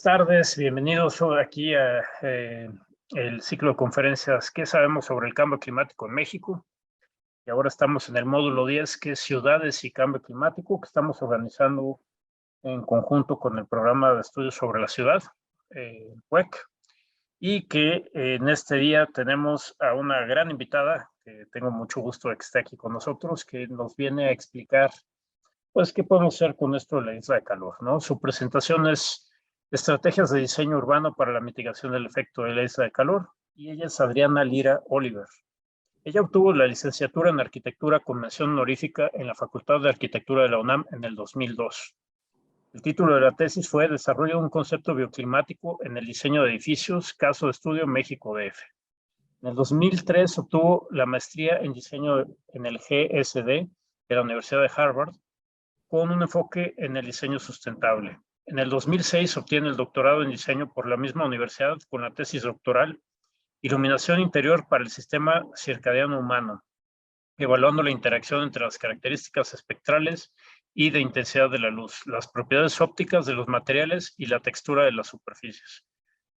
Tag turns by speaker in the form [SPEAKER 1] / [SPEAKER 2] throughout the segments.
[SPEAKER 1] tardes, bienvenidos aquí a el ciclo de conferencias ¿Qué sabemos sobre el cambio climático en México? Y ahora estamos en el módulo 10, que es Ciudades y Cambio Climático, que estamos organizando en conjunto con el programa de estudios sobre la ciudad, WEC, y que en este día tenemos a una gran invitada, que tengo mucho gusto de que esté aquí con nosotros, que nos viene a explicar, pues, qué podemos hacer con esto de la isla de calor, ¿no? Su presentación es Estrategias de diseño urbano para la mitigación del efecto de la isla de calor, y ella es Adriana Lira Oliver. Ella obtuvo la licenciatura en Arquitectura con mención honorífica en la Facultad de Arquitectura de la UNAM en el 2002. El título de la tesis fue Desarrollo de un concepto bioclimático en el diseño de edificios, caso de estudio México DF. En el 2003 obtuvo la maestría en diseño en el GSD de la Universidad de Harvard, con un enfoque en el diseño sustentable. En el 2006 obtiene el doctorado en diseño por la misma universidad con la tesis doctoral Iluminación interior para el sistema circadiano humano, evaluando la interacción entre las características espectrales y de intensidad de la luz, las propiedades ópticas de los materiales y la textura de las superficies.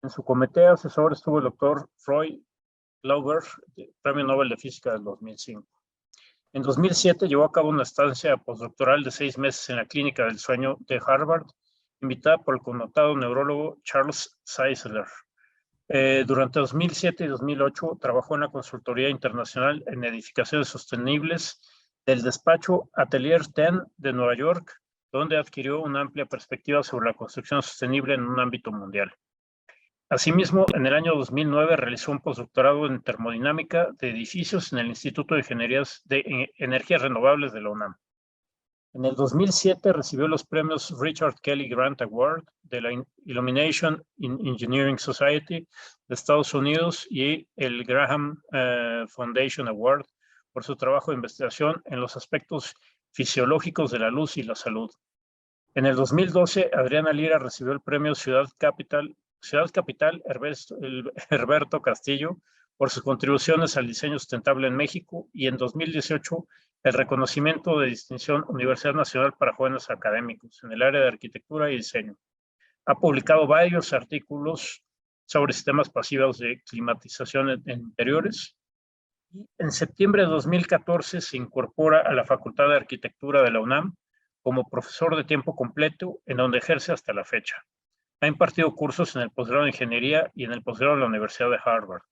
[SPEAKER 1] En su comité asesor estuvo el doctor Freud Glauber, Premio Nobel de Física del 2005. En 2007 llevó a cabo una estancia postdoctoral de 6 meses en la Clínica del Sueño de Harvard, invitada por el connotado neurólogo Charles Czeisler. Durante 2007 y 2008 trabajó en la consultoría internacional en edificaciones sostenibles del despacho Atelier 10 de Nueva York, donde adquirió una amplia perspectiva sobre la construcción sostenible en un ámbito mundial. Asimismo, en el año 2009 realizó un postdoctorado en termodinámica de edificios en el Instituto de Ingenierías de Energías Renovables de la UNAM. En el 2007 recibió los premios Richard Kelly Grant Award de la Illumination Engineering Society de Estados Unidos y el Graham Foundation Award por su trabajo de investigación en los aspectos fisiológicos de la luz y la salud. En el 2012, Adriana Lira recibió el premio Ciudad Capital Herberto Castillo por sus contribuciones al diseño sustentable en México, y en 2018 el reconocimiento de distinción Universidad Nacional para Jóvenes Académicos en el área de arquitectura y diseño. Ha publicado varios artículos sobre sistemas pasivos de climatización en interiores, y en septiembre de 2014 se incorpora a la Facultad de Arquitectura de la UNAM como profesor de tiempo completo, en donde ejerce hasta la fecha. Ha impartido cursos en el posgrado de Ingeniería y en el posgrado de la Universidad de Harvard.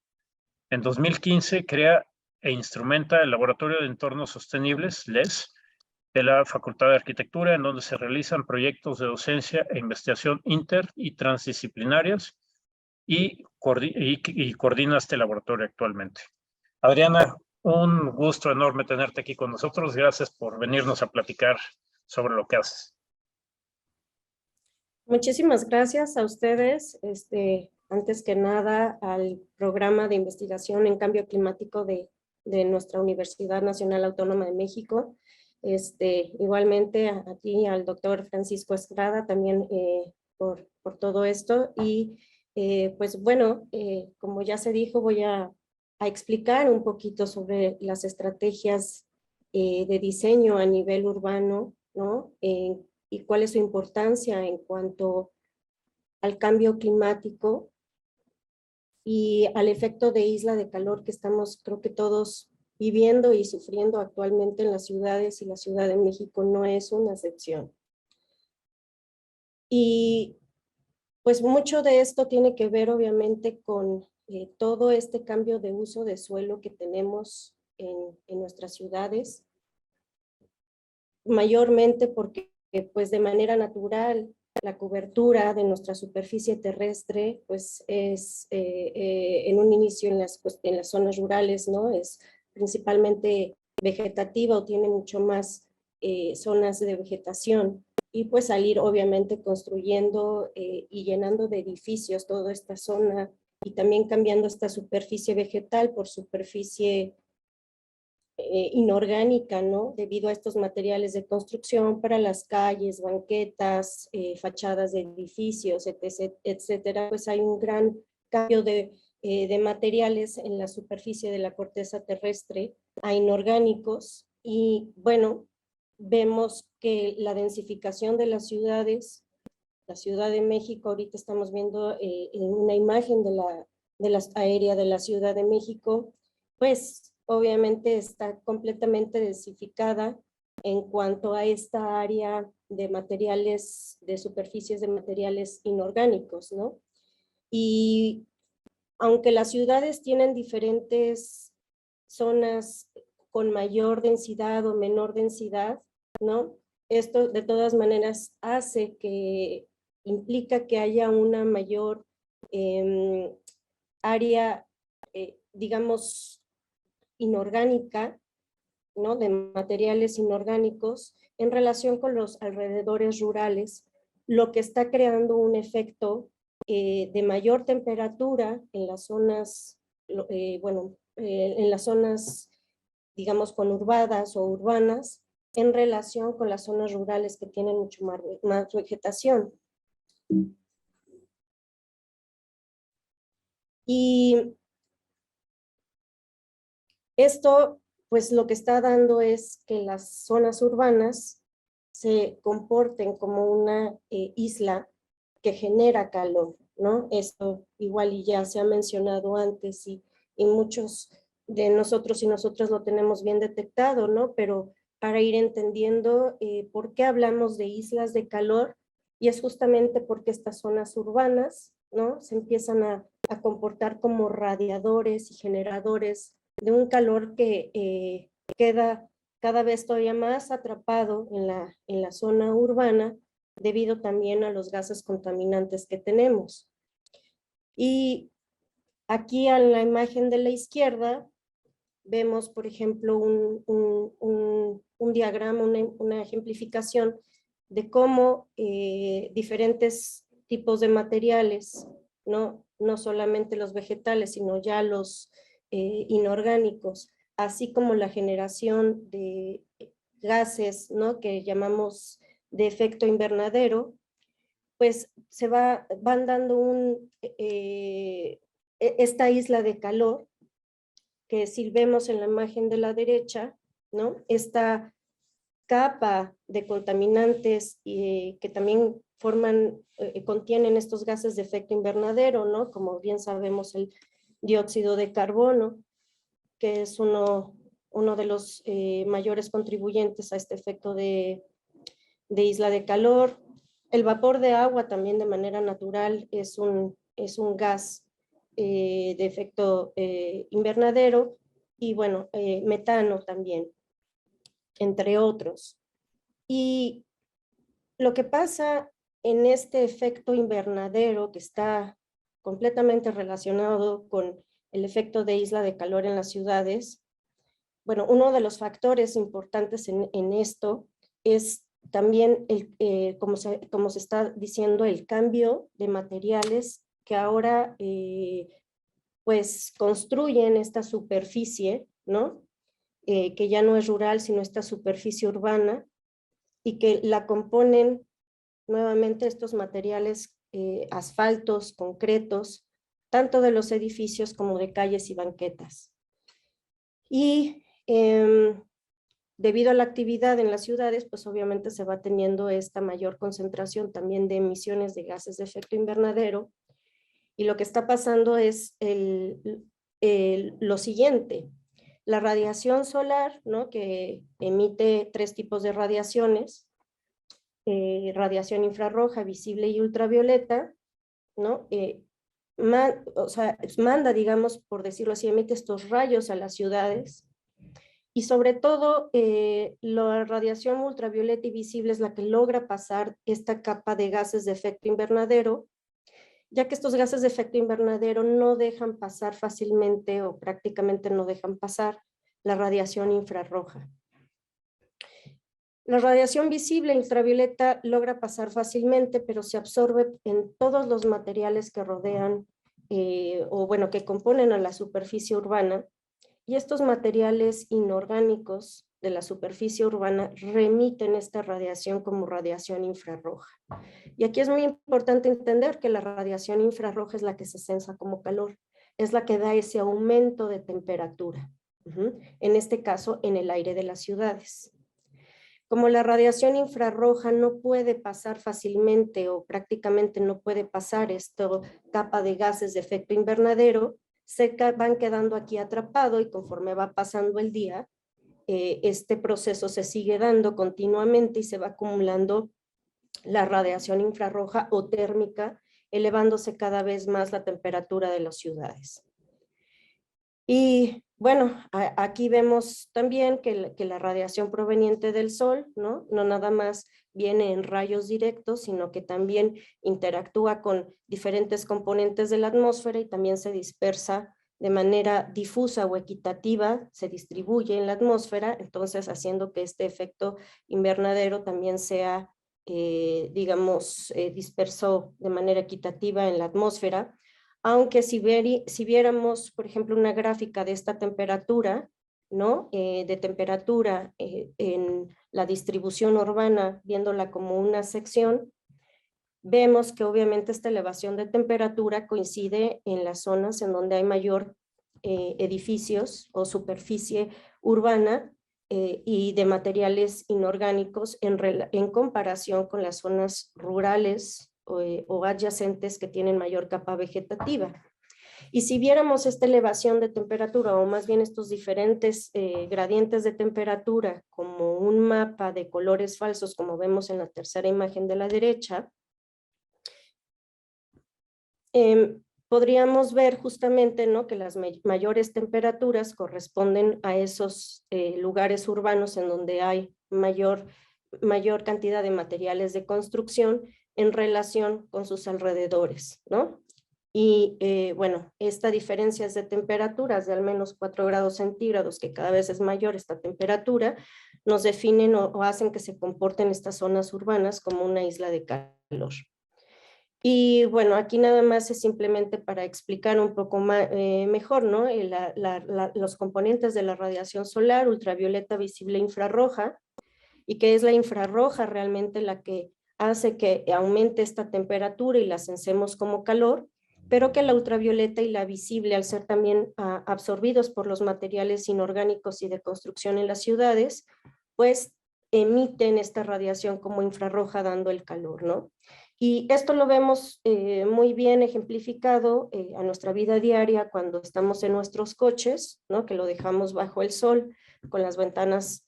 [SPEAKER 1] En 2015 crea e instrumenta el Laboratorio de Entornos Sostenibles, LES, de la Facultad de Arquitectura, en donde se realizan proyectos de docencia e investigación inter y transdisciplinarias, y coordina este laboratorio actualmente. Adriana, un gusto enorme tenerte aquí con nosotros. Gracias por venirnos a platicar sobre lo que haces.
[SPEAKER 2] Muchísimas gracias a ustedes, antes que nada al programa de investigación en cambio climático de nuestra Universidad Nacional Autónoma de México. Igualmente a ti, al doctor Francisco Estrada, también por todo esto. Y pues bueno, como ya se dijo, voy a explicar un poquito sobre las estrategias de diseño a nivel urbano, ¿no? Y cuál es su importancia en cuanto al cambio climático y al efecto de isla de calor que estamos, creo que todos, viviendo y sufriendo actualmente en las ciudades, y la Ciudad de México no es una excepción. Y pues mucho de esto tiene que ver obviamente con todo este cambio de uso de suelo que tenemos en nuestras ciudades, mayormente porque pues de manera natural la cobertura de nuestra superficie terrestre pues es en un inicio en las zonas rurales, ¿no? Es principalmente vegetativa o tiene mucho más zonas de vegetación, y pues salir obviamente construyendo y llenando de edificios toda esta zona, y también cambiando esta superficie vegetal por superficie inorgánica, ¿no? Debido a estos materiales de construcción para las calles, banquetas, fachadas de edificios, etc., etcétera, pues hay un gran cambio de materiales en la superficie de la corteza terrestre a inorgánicos. Y bueno, vemos que la densificación de las ciudades la Ciudad de México. Ahorita estamos viendo una imagen de la aérea de la Ciudad de México, pues obviamente está completamente densificada en cuanto a esta área de materiales, de superficies de materiales inorgánicos, ¿no? Y aunque las ciudades tienen diferentes zonas con mayor densidad o menor densidad, ¿no? Esto de todas maneras implica que haya una mayor área, digamos, inorgánica, ¿no? De materiales inorgánicos en relación con los alrededores rurales, lo que está creando un efecto de mayor temperatura en las zonas, en las zonas, digamos, conurbadas o urbanas, en relación con las zonas rurales que tienen mucho más vegetación. Y esto, pues lo que está dando es que las zonas urbanas se comporten como una isla que genera calor, ¿no? Esto igual y ya se ha mencionado antes y muchos de nosotros y nosotras lo tenemos bien detectado, ¿no? Pero para ir entendiendo por qué hablamos de islas de calor, y es justamente porque estas zonas urbanas, ¿no? Se empiezan a comportar como radiadores y generadores de un calor que queda cada vez todavía más atrapado en la zona urbana debido también a los gases contaminantes que tenemos. Y aquí en la imagen de la izquierda vemos, por ejemplo, un diagrama, una ejemplificación de cómo diferentes tipos de materiales, no solamente los vegetales, sino ya los inorgánicos, así como la generación de gases, ¿no? Que llamamos de efecto invernadero, pues van dando esta isla de calor que si vemos en la imagen de la derecha, ¿no? Esta capa de contaminantes que también contienen estos gases de efecto invernadero, ¿no? Como bien sabemos, el dióxido de carbono, que es uno de los mayores contribuyentes a este efecto de isla de calor. El vapor de agua también de manera natural es un gas de efecto invernadero, y bueno, metano también, entre otros. Y lo que pasa en este efecto invernadero, que está completamente relacionado con el efecto de isla de calor en las ciudades, bueno, uno de los factores importantes en esto es también, como se está diciendo, el cambio de materiales que ahora pues construyen esta superficie, ¿no? Que ya no es rural, sino esta superficie urbana, y que la componen nuevamente estos materiales, asfaltos, concretos, tanto de los edificios como de calles y banquetas. Y debido a la actividad en las ciudades, pues obviamente se va teniendo esta mayor concentración también de emisiones de gases de efecto invernadero, y lo que está pasando es lo siguiente: la radiación solar, ¿no? Que emite 3 tipos de radiaciones, radiación infrarroja, visible y ultravioleta, ¿no? O sea, manda, digamos, por decirlo así, emite estos rayos a las ciudades, y sobre todo la radiación ultravioleta y visible es la que logra pasar esta capa de gases de efecto invernadero, ya que estos gases de efecto invernadero no dejan pasar fácilmente, o prácticamente no dejan pasar, la radiación infrarroja. La radiación visible e ultravioleta logra pasar fácilmente, pero se absorbe en todos los materiales que rodean o bueno, que componen a la superficie urbana, y estos materiales inorgánicos de la superficie urbana remiten esta radiación como radiación infrarroja. Y aquí es muy importante entender que la radiación infrarroja es la que se sensa como calor, es la que da ese aumento de temperatura, en este caso en el aire de las ciudades. Como la radiación infrarroja no puede pasar fácilmente o prácticamente no puede pasar esta capa de gases de efecto invernadero, van quedando aquí atrapado y conforme va pasando el día, este proceso se sigue dando continuamente y se va acumulando la radiación infrarroja o térmica, elevándose cada vez más la temperatura de las ciudades. Y bueno, aquí vemos también que la radiación proveniente del sol, no nada más viene en rayos directos, sino que también interactúa con diferentes componentes de la atmósfera y también se dispersa de manera difusa o equitativa, se distribuye en la atmósfera, entonces haciendo que este efecto invernadero también sea, digamos, disperso de manera equitativa en la atmósfera. Aunque si viéramos, por ejemplo, una gráfica de esta temperatura, ¿no? De temperatura en la distribución urbana, viéndola como una sección, vemos que obviamente esta elevación de temperatura coincide en las zonas en donde hay mayor edificios o superficie urbana y de materiales inorgánicos en comparación con las zonas rurales o adyacentes que tienen mayor capa vegetativa. Y si viéramos esta elevación de temperatura, o más bien estos diferentes gradientes de temperatura, como un mapa de colores falsos, como vemos en la tercera imagen de la derecha, podríamos ver justamente, ¿no?, que las mayores temperaturas corresponden a esos lugares urbanos en donde hay mayor cantidad de materiales de construcción en relación con sus alrededores, ¿no? Y bueno, esta diferencia de temperaturas de al menos 4 grados centígrados, que cada vez es mayor esta temperatura, nos definen o hacen que se comporten estas zonas urbanas como una isla de calor. Y bueno, aquí nada más es simplemente para explicar un poco mejor, ¿no? Los componentes de la radiación solar, ultravioleta, visible, infrarroja, y que es la infrarroja realmente la que hace que aumente esta temperatura y la sensemos como calor, pero que la ultravioleta y la visible, al ser también absorbidos por los materiales inorgánicos y de construcción en las ciudades, pues emiten esta radiación como infrarroja dando el calor, ¿no? Y esto lo vemos muy bien ejemplificado a nuestra vida diaria cuando estamos en nuestros coches, ¿no? Que lo dejamos bajo el sol con las ventanas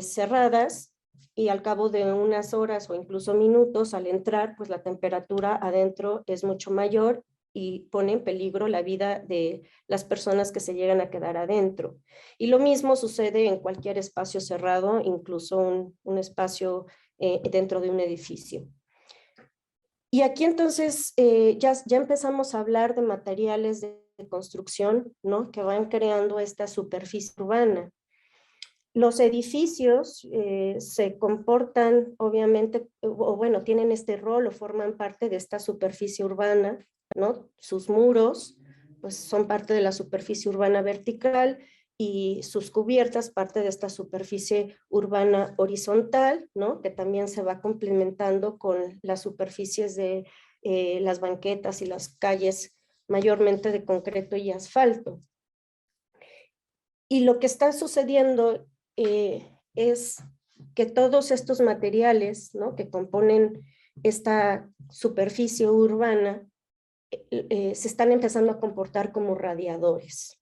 [SPEAKER 2] cerradas y al cabo de unas horas o incluso minutos al entrar, pues la temperatura adentro es mucho mayor y pone en peligro la vida de las personas que se llegan a quedar adentro. Y lo mismo sucede en cualquier espacio cerrado, incluso un espacio dentro de un edificio. Y aquí entonces ya empezamos a hablar de materiales de construcción, ¿no?, que van creando esta superficie urbana. Los edificios se comportan, obviamente, o bueno, tienen este rol o forman parte de esta superficie urbana, ¿no? Sus muros, pues son parte de la superficie urbana vertical y sus cubiertas parte de esta superficie urbana horizontal, ¿no? Que también se va complementando con las superficies de las banquetas y las calles, mayormente de concreto y asfalto. Y lo que está sucediendo es que todos estos materiales, ¿no?, que componen esta superficie urbana se están empezando a comportar como radiadores.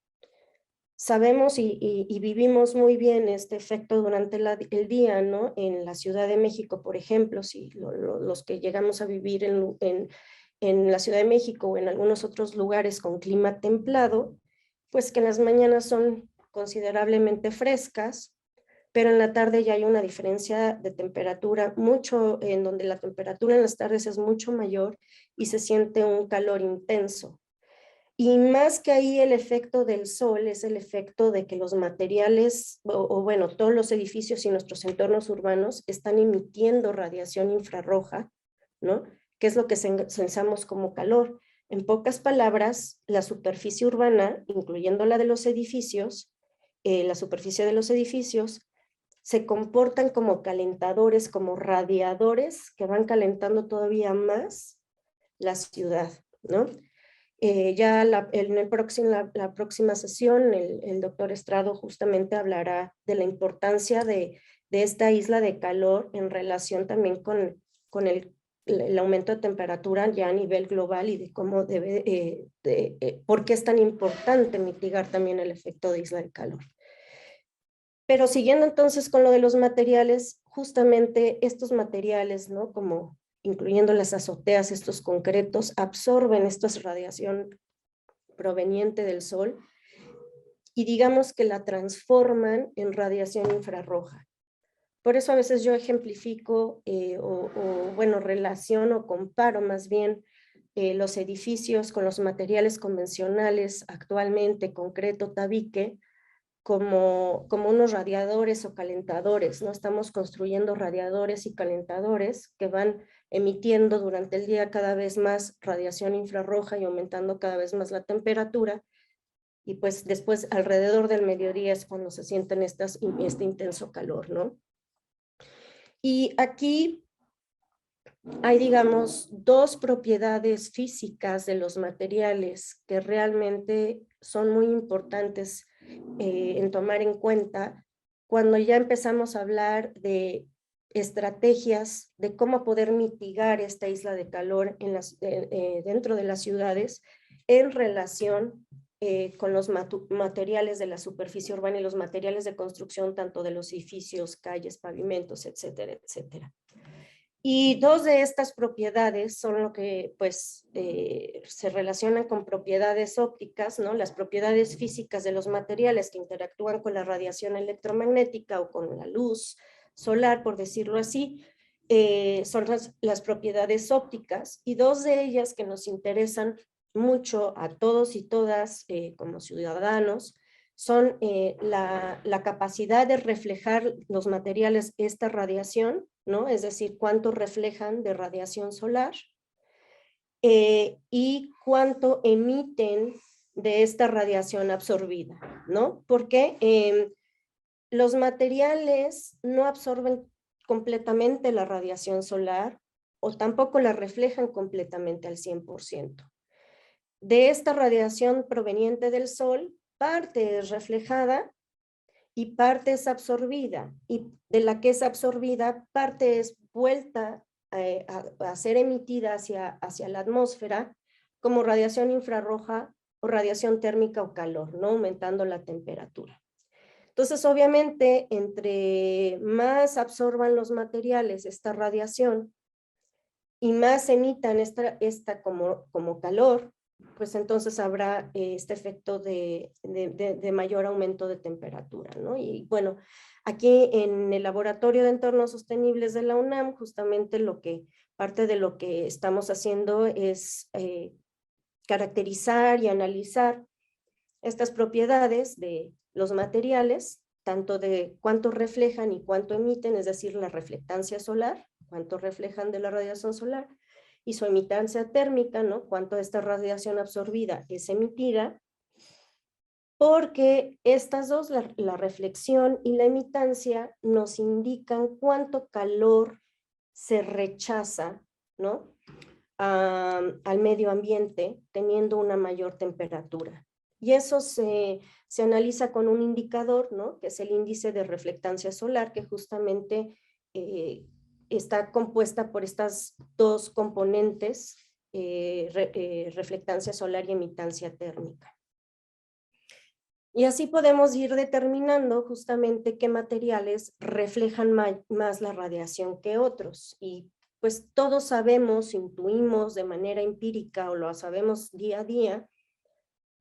[SPEAKER 2] Sabemos y vivimos muy bien este efecto durante el día, ¿no? En la Ciudad de México, por ejemplo, si los que llegamos a vivir en la Ciudad de México o en algunos otros lugares con clima templado, pues que en las mañanas son considerablemente frescas, pero en la tarde ya hay una diferencia de temperatura mucho, en donde la temperatura en las tardes es mucho mayor y se siente un calor intenso. Y más que ahí el efecto del sol es el efecto de que los materiales, o bueno, todos los edificios y nuestros entornos urbanos están emitiendo radiación infrarroja, ¿no?, que es lo que sensamos como calor. En pocas palabras, la superficie urbana, incluyendo la de los edificios, la superficie de los edificios, se comportan como calentadores, como radiadores que van calentando todavía más la ciudad, ¿no? Ya en la próxima sesión, el doctor Estrado justamente hablará de la importancia de de esta isla de calor en relación también con el aumento de temperatura ya a nivel global y de cómo por qué es tan importante mitigar también el efecto de isla de calor. Pero siguiendo entonces con lo de los materiales, justamente estos materiales, ¿no? Como incluyendo las azoteas, estos concretos, absorben esta radiación proveniente del sol y digamos que la transforman en radiación infrarroja. Por eso a veces yo ejemplifico bueno, relaciono, comparo más bien los edificios con los materiales convencionales actualmente, concreto, tabique, como unos radiadores o calentadores, ¿no? Estamos construyendo radiadores y calentadores que van emitiendo durante el día cada vez más radiación infrarroja y aumentando cada vez más la temperatura, y pues después alrededor del mediodía es cuando se sienten este intenso calor, ¿no? Y aquí hay, digamos, dos propiedades físicas de los materiales que realmente son muy importantes en tomar en cuenta cuando ya empezamos a hablar de estrategias de cómo poder mitigar esta isla de calor dentro de las ciudades en relación con los materiales de la superficie urbana y los materiales de construcción, tanto de los edificios, calles, pavimentos, etcétera, etcétera. Y dos de estas propiedades son lo que pues se relacionan con propiedades ópticas, ¿no? Las propiedades físicas de los materiales que interactúan con la radiación electromagnética o con la luz solar, por decirlo así, son las propiedades ópticas, y dos de ellas que nos interesan mucho a todos y todas como ciudadanos son la capacidad de reflejar los materiales esta radiación, ¿no? Es decir, cuánto reflejan de radiación solar y cuánto emiten de esta radiación absorbida, ¿no? Porque los materiales no absorben completamente la radiación solar o tampoco la reflejan completamente al 100%. De esta radiación proveniente del sol, parte es reflejada y parte es absorbida, y de la que es absorbida, parte es vuelta a ser emitida hacia la atmósfera como radiación infrarroja o radiación térmica o calor, ¿no? Aumentando la temperatura. Entonces, obviamente, entre más absorban los materiales esta radiación y más emitan esta como calor, pues entonces habrá este efecto de mayor aumento de temperatura, ¿no? Y bueno, aquí en el Laboratorio de Entornos Sostenibles de la UNAM, justamente parte de lo que estamos haciendo es caracterizar y analizar estas propiedades de los materiales, tanto de cuánto reflejan y cuánto emiten, es decir, la reflectancia solar, cuánto reflejan de la radiación solar, y su emitancia térmica, ¿no? Cuánto de esta radiación absorbida es emitida, porque estas dos, la reflexión y la emitancia, nos indican cuánto calor se rechaza, ¿no? Al medio ambiente teniendo una mayor temperatura. Y eso se analiza con un indicador, ¿no? Que es el índice de reflectancia solar, que justamente está compuesta por estas dos componentes, reflectancia solar y emitancia térmica. Y así podemos ir determinando justamente qué materiales reflejan más la radiación que otros. Y pues todos sabemos, intuimos de manera empírica o lo sabemos día a día,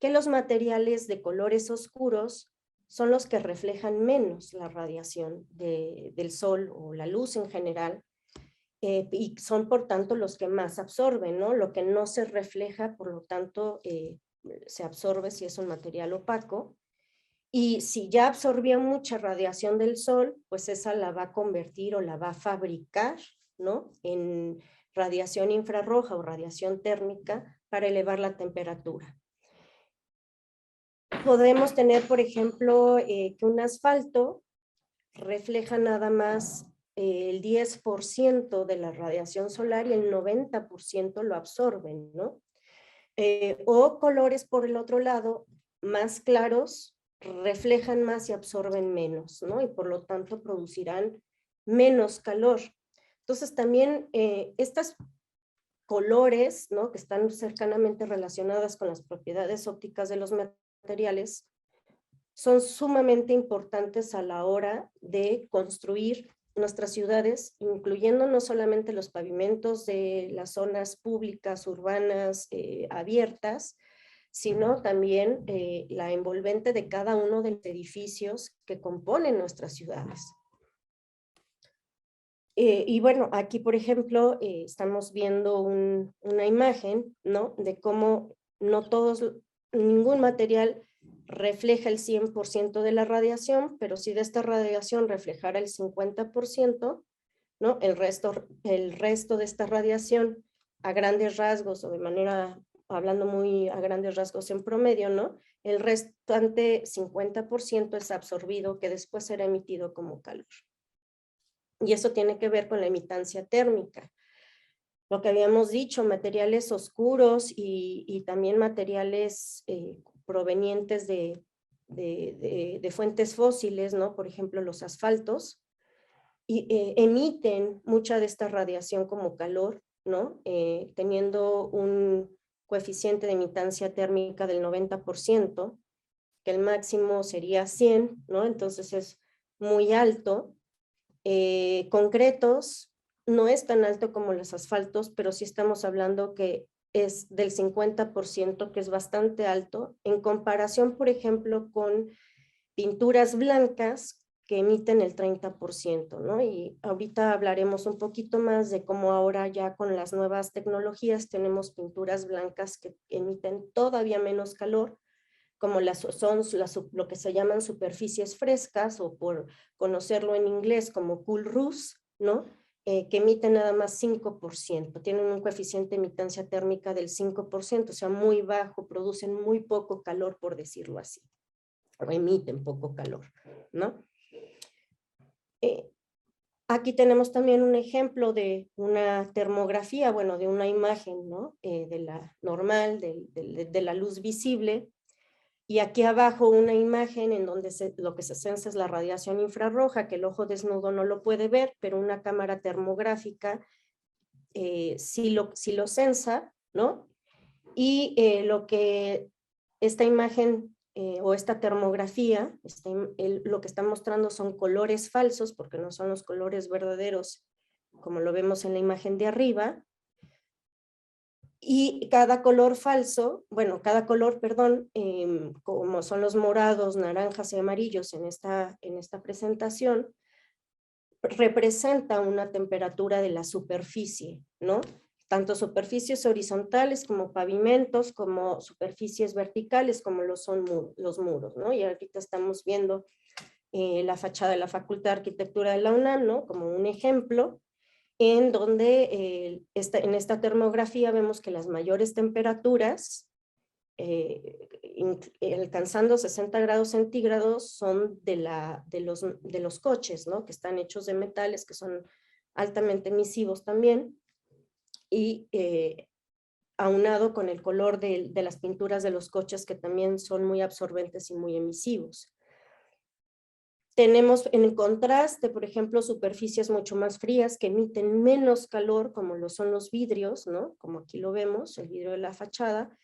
[SPEAKER 2] que los materiales de colores oscuros son los que reflejan menos la radiación del sol o la luz en general, y son por tanto los que más absorben, ¿no? Lo que no se refleja, por lo tanto, se absorbe si es un material opaco. Y si ya absorbió mucha radiación del sol, pues esa la va a convertir o la va a fabricar, ¿no? En radiación infrarroja o radiación térmica para elevar la temperatura. Podemos tener, por ejemplo, que un asfalto refleja nada más el 10% de la radiación solar y el 90% lo absorben, ¿no? O colores por el otro lado, más claros, reflejan más y absorben menos, ¿no? Y por lo tanto producirán menos calor. Entonces también estas colores, ¿no?, que están cercanamente relacionadas con las propiedades ópticas de los materiales, son sumamente importantes a la hora de construir nuestras ciudades, incluyendo no solamente los pavimentos de las zonas públicas, urbanas, abiertas, sino también la envolvente de cada uno de los edificios que componen nuestras ciudades. Y bueno, aquí por ejemplo estamos viendo una imagen, ¿no?, de cómo ningún material refleja el 100% de la radiación, pero si de esta radiación reflejara el 50%, ¿no?, el resto de esta radiación a grandes rasgos o de manera, hablando muy a grandes rasgos en promedio, ¿no?, el restante 50% es absorbido, que después será emitido como calor. Y eso tiene que ver con la emitancia térmica. Lo que habíamos dicho, materiales oscuros y también materiales provenientes de fuentes fósiles, ¿no?, por ejemplo los asfaltos, emiten mucha de esta radiación como calor, ¿no?, teniendo un coeficiente de emitancia térmica del 90%, que el máximo sería 100, ¿no?, entonces es muy alto. Concretos no es tan alto como los asfaltos, pero sí estamos hablando que es del 50%, que es bastante alto, en comparación, por ejemplo, con pinturas blancas que emiten el 30%, ¿no? Y ahorita hablaremos un poquito más de cómo ahora ya con las nuevas tecnologías tenemos pinturas blancas que emiten todavía menos calor, como lo que se llaman superficies frescas, o por conocerlo en inglés como cool roofs, ¿no?, que emiten nada más 5%, tienen un coeficiente de emitancia térmica del 5%, o sea, muy bajo, producen muy poco calor, por decirlo así, o emiten poco calor, ¿no? Aquí tenemos también un ejemplo de una termografía, bueno, de una imagen, ¿no?, de la normal, de la luz visible. Y aquí abajo una imagen en donde lo que se sensa es la radiación infrarroja, que el ojo desnudo no lo puede ver, pero una cámara termográfica sí lo sensa, ¿no? Y lo que esta imagen o esta termografía, lo que está mostrando son colores falsos, porque no son los colores verdaderos, como lo vemos en la imagen de arriba. Y cada color falso, bueno, cada color, perdón, como son los morados, naranjas y amarillos en esta presentación, representa una temperatura de la superficie, ¿no? Tanto superficies horizontales como pavimentos, como superficies verticales, como lo son los muros, ¿no? Y ahorita estamos viendo la fachada de la Facultad de Arquitectura de la UNAM, ¿no?, como un ejemplo, en donde en esta termografía vemos que las mayores temperaturas, alcanzando 60 grados centígrados, son de los coches, ¿no?, que están hechos de metales, que son altamente emisivos también, y aunado con el color de las pinturas de los coches, que también son muy absorbentes y muy emisivos. Tenemos en contraste, por ejemplo, superficies mucho más frías que emiten menos calor, como lo son los vidrios, ¿no?, como aquí lo vemos, el vidrio de la fachada,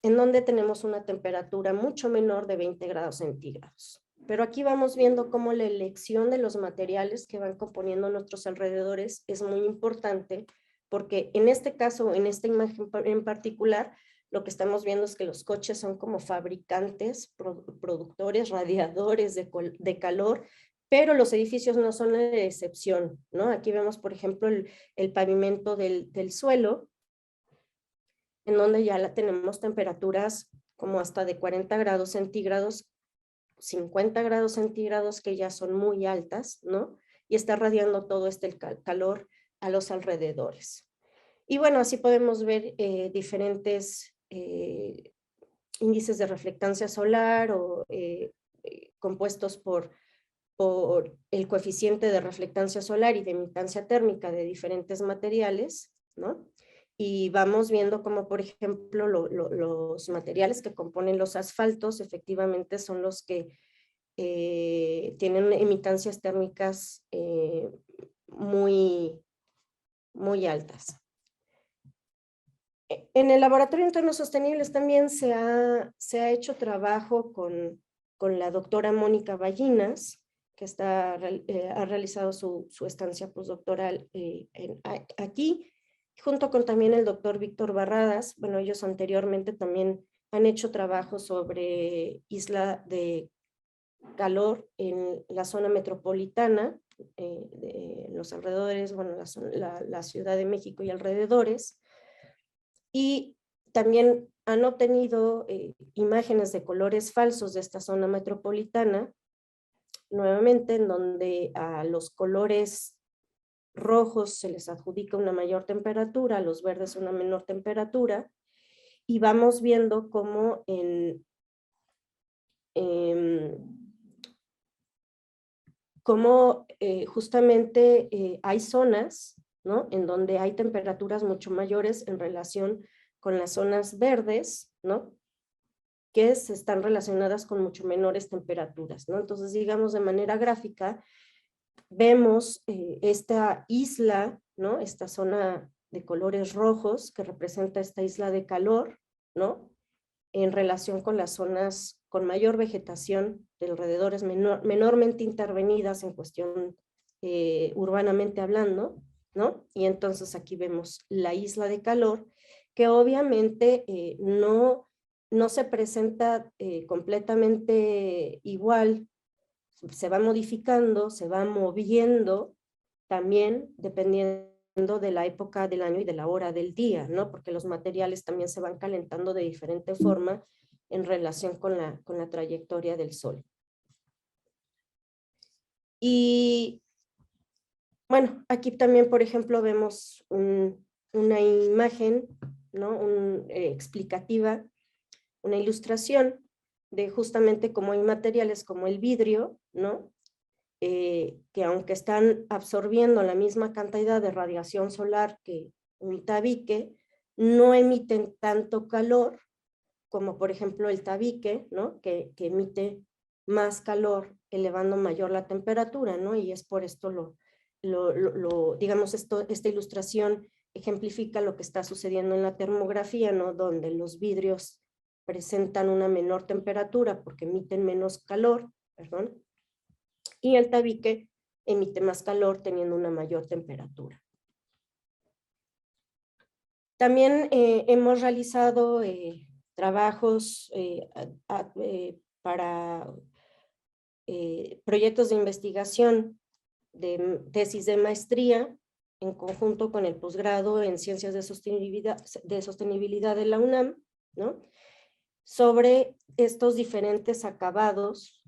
[SPEAKER 2] en donde tenemos una temperatura mucho menor de 20 grados centígrados. Pero aquí vamos viendo cómo la elección de los materiales que van componiendo nuestros alrededores es muy importante, porque en este caso, en esta imagen en particular, lo que estamos viendo es que los coches son como fabricantes, productores, radiadores de calor, pero los edificios no son la excepción, ¿no? Aquí vemos, por ejemplo, el pavimento del suelo, en donde ya tenemos temperaturas como hasta de 40 grados centígrados, 50 grados centígrados, que ya son muy altas, ¿no? Y está radiando todo este calor a los alrededores. Y bueno, así podemos ver diferentes índices de reflectancia solar o compuestos por el coeficiente de reflectancia solar y de emitancia térmica de diferentes materiales, ¿no? y vamos viendo como, por ejemplo, los materiales que componen los asfaltos efectivamente son los que tienen emitancias térmicas muy altas. En el Laboratorio de Entornos Sostenibles también se ha hecho trabajo con la doctora Mónica Ballinas, que ha realizado su estancia postdoctoral aquí, junto con también el doctor Víctor Barradas. Bueno, ellos anteriormente también han hecho trabajo sobre isla de calor en la zona metropolitana, los alrededores, bueno, la Ciudad de México y alrededores, y también han obtenido imágenes de colores falsos de esta zona metropolitana, nuevamente en donde a los colores rojos se les adjudica una mayor temperatura, a los verdes una menor temperatura, y vamos viendo cómo justamente hay zonas, ¿no?, en donde hay temperaturas mucho mayores en relación con las zonas verdes, ¿no?, que se están relacionadas con mucho menores temperaturas, ¿no? Entonces, digamos, de manera gráfica, vemos esta isla, ¿no?, esta zona de colores rojos que representa esta isla de calor, ¿no?, en relación con las zonas con mayor vegetación de alrededores menormente intervenidas en cuestión urbanamente hablando, ¿no? Y entonces aquí vemos la isla de calor, que obviamente no se presenta completamente igual, se va modificando, se va moviendo también dependiendo de la época del año y de la hora del día, ¿no? Porque los materiales también se van calentando de diferente forma en relación con la trayectoria del sol. Y bueno, aquí también, por ejemplo, vemos una imagen, ¿no?, explicativa, una ilustración de justamente cómo hay materiales como el vidrio, ¿no?, que aunque están absorbiendo la misma cantidad de radiación solar que un tabique, no emiten tanto calor como por ejemplo el tabique, ¿no?, que emite más calor elevando mayor la temperatura, ¿no? Y es por esto digamos, esta ilustración ejemplifica lo que está sucediendo en la termografía, ¿no?, donde los vidrios presentan una menor temperatura porque emiten menos calor, perdón, y el tabique emite más calor teniendo una mayor temperatura. También hemos realizado trabajos para proyectos de investigación de tesis de maestría en conjunto con el posgrado en Ciencias de Sostenibilidad de la UNAM, ¿no?, sobre estos diferentes acabados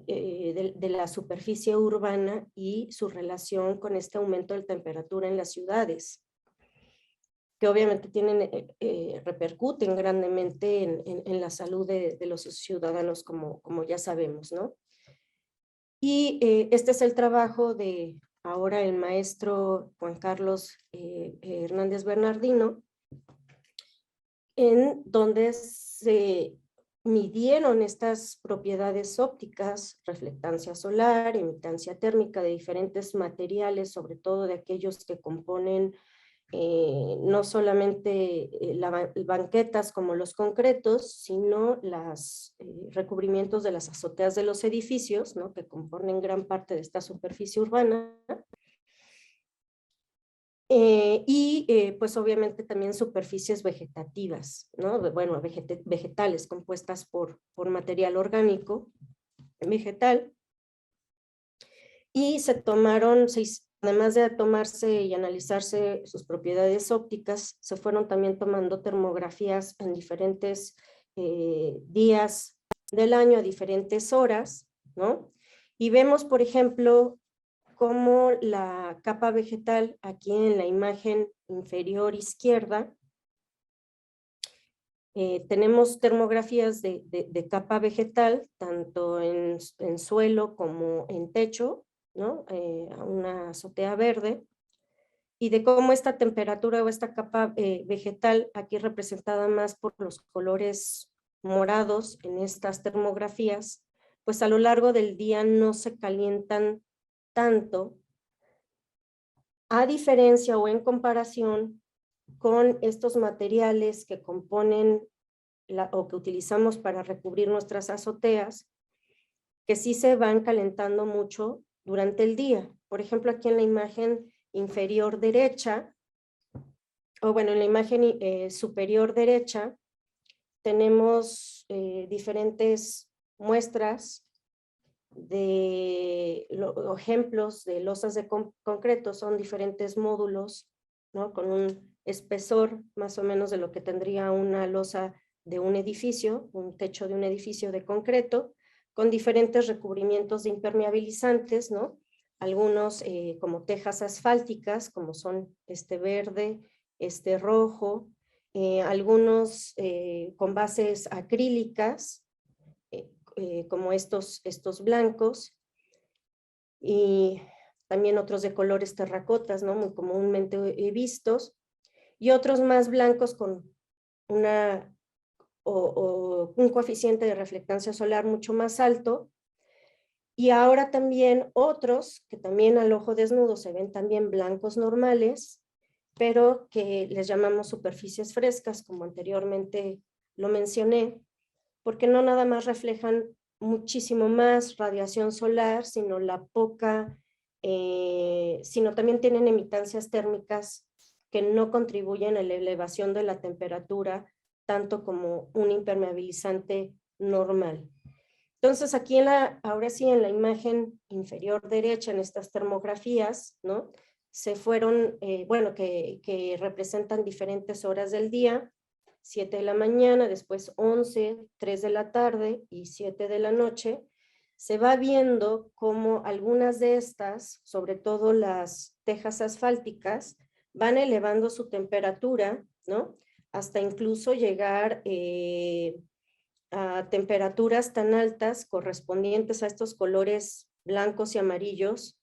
[SPEAKER 2] de la superficie urbana y su relación con este aumento de temperatura en las ciudades, que obviamente repercuten grandemente en la salud de los ciudadanos, como ya sabemos, ¿no? Y este es el trabajo de ahora el maestro Juan Carlos Hernández Bernardino, en donde se midieron estas propiedades ópticas, reflectancia solar, emitancia térmica de diferentes materiales, sobre todo de aquellos que componen no solamente banquetas como los concretos, sino los recubrimientos de las azoteas de los edificios, ¿no?, que componen gran parte de esta superficie urbana. Pues obviamente también superficies vegetativas, ¿no? Bueno, vegetales compuestas por material orgánico vegetal, y además de tomarse y analizarse sus propiedades ópticas, se fueron también tomando termografías en diferentes días del año a diferentes horas, ¿no? Y vemos, por ejemplo, como la capa vegetal, aquí en la imagen inferior izquierda, tenemos termografías de capa vegetal, tanto en suelo como en techo, ¿no?, a una azotea verde, y de cómo esta temperatura o esta capa vegetal, aquí representada más por los colores morados en estas termografías, pues a lo largo del día no se calientan tanto, a diferencia o en comparación con estos materiales que componen o que utilizamos para recubrir nuestras azoteas, que sí se van calentando mucho durante el día. Por ejemplo, aquí en la imagen inferior derecha, o bueno, en la imagen superior derecha, tenemos diferentes muestras de ejemplos de losas de concreto. Son diferentes módulos, ¿no? Con un espesor más o menos de lo que tendría una losa de un edificio, un techo de un edificio de concreto, con diferentes recubrimientos de impermeabilizantes, ¿no? Algunos como tejas asfálticas, como son este verde, este rojo, algunos con bases acrílicas, como estos blancos, y también otros de colores terracotas, ¿no? Muy comúnmente vistos, y otros más blancos con un coeficiente de reflectancia solar mucho más alto, y ahora también otros que también al ojo desnudo se ven también blancos normales, pero que les llamamos superficies frescas, como anteriormente lo mencioné, porque no nada más reflejan muchísimo más radiación solar, sino sino también tienen emitancias térmicas que no contribuyen a la elevación de la temperatura, tanto como un impermeabilizante normal. Entonces aquí ahora sí en la imagen inferior derecha, en estas termografías, ¿no? Se fueron, que representan diferentes horas del día, 7 de la mañana, después 11, 3 de la tarde y 7 de la noche. Se va viendo cómo algunas de estas, sobre todo las tejas asfálticas, van elevando su temperatura, ¿no? Hasta incluso llegar a temperaturas tan altas correspondientes a estos colores blancos y amarillos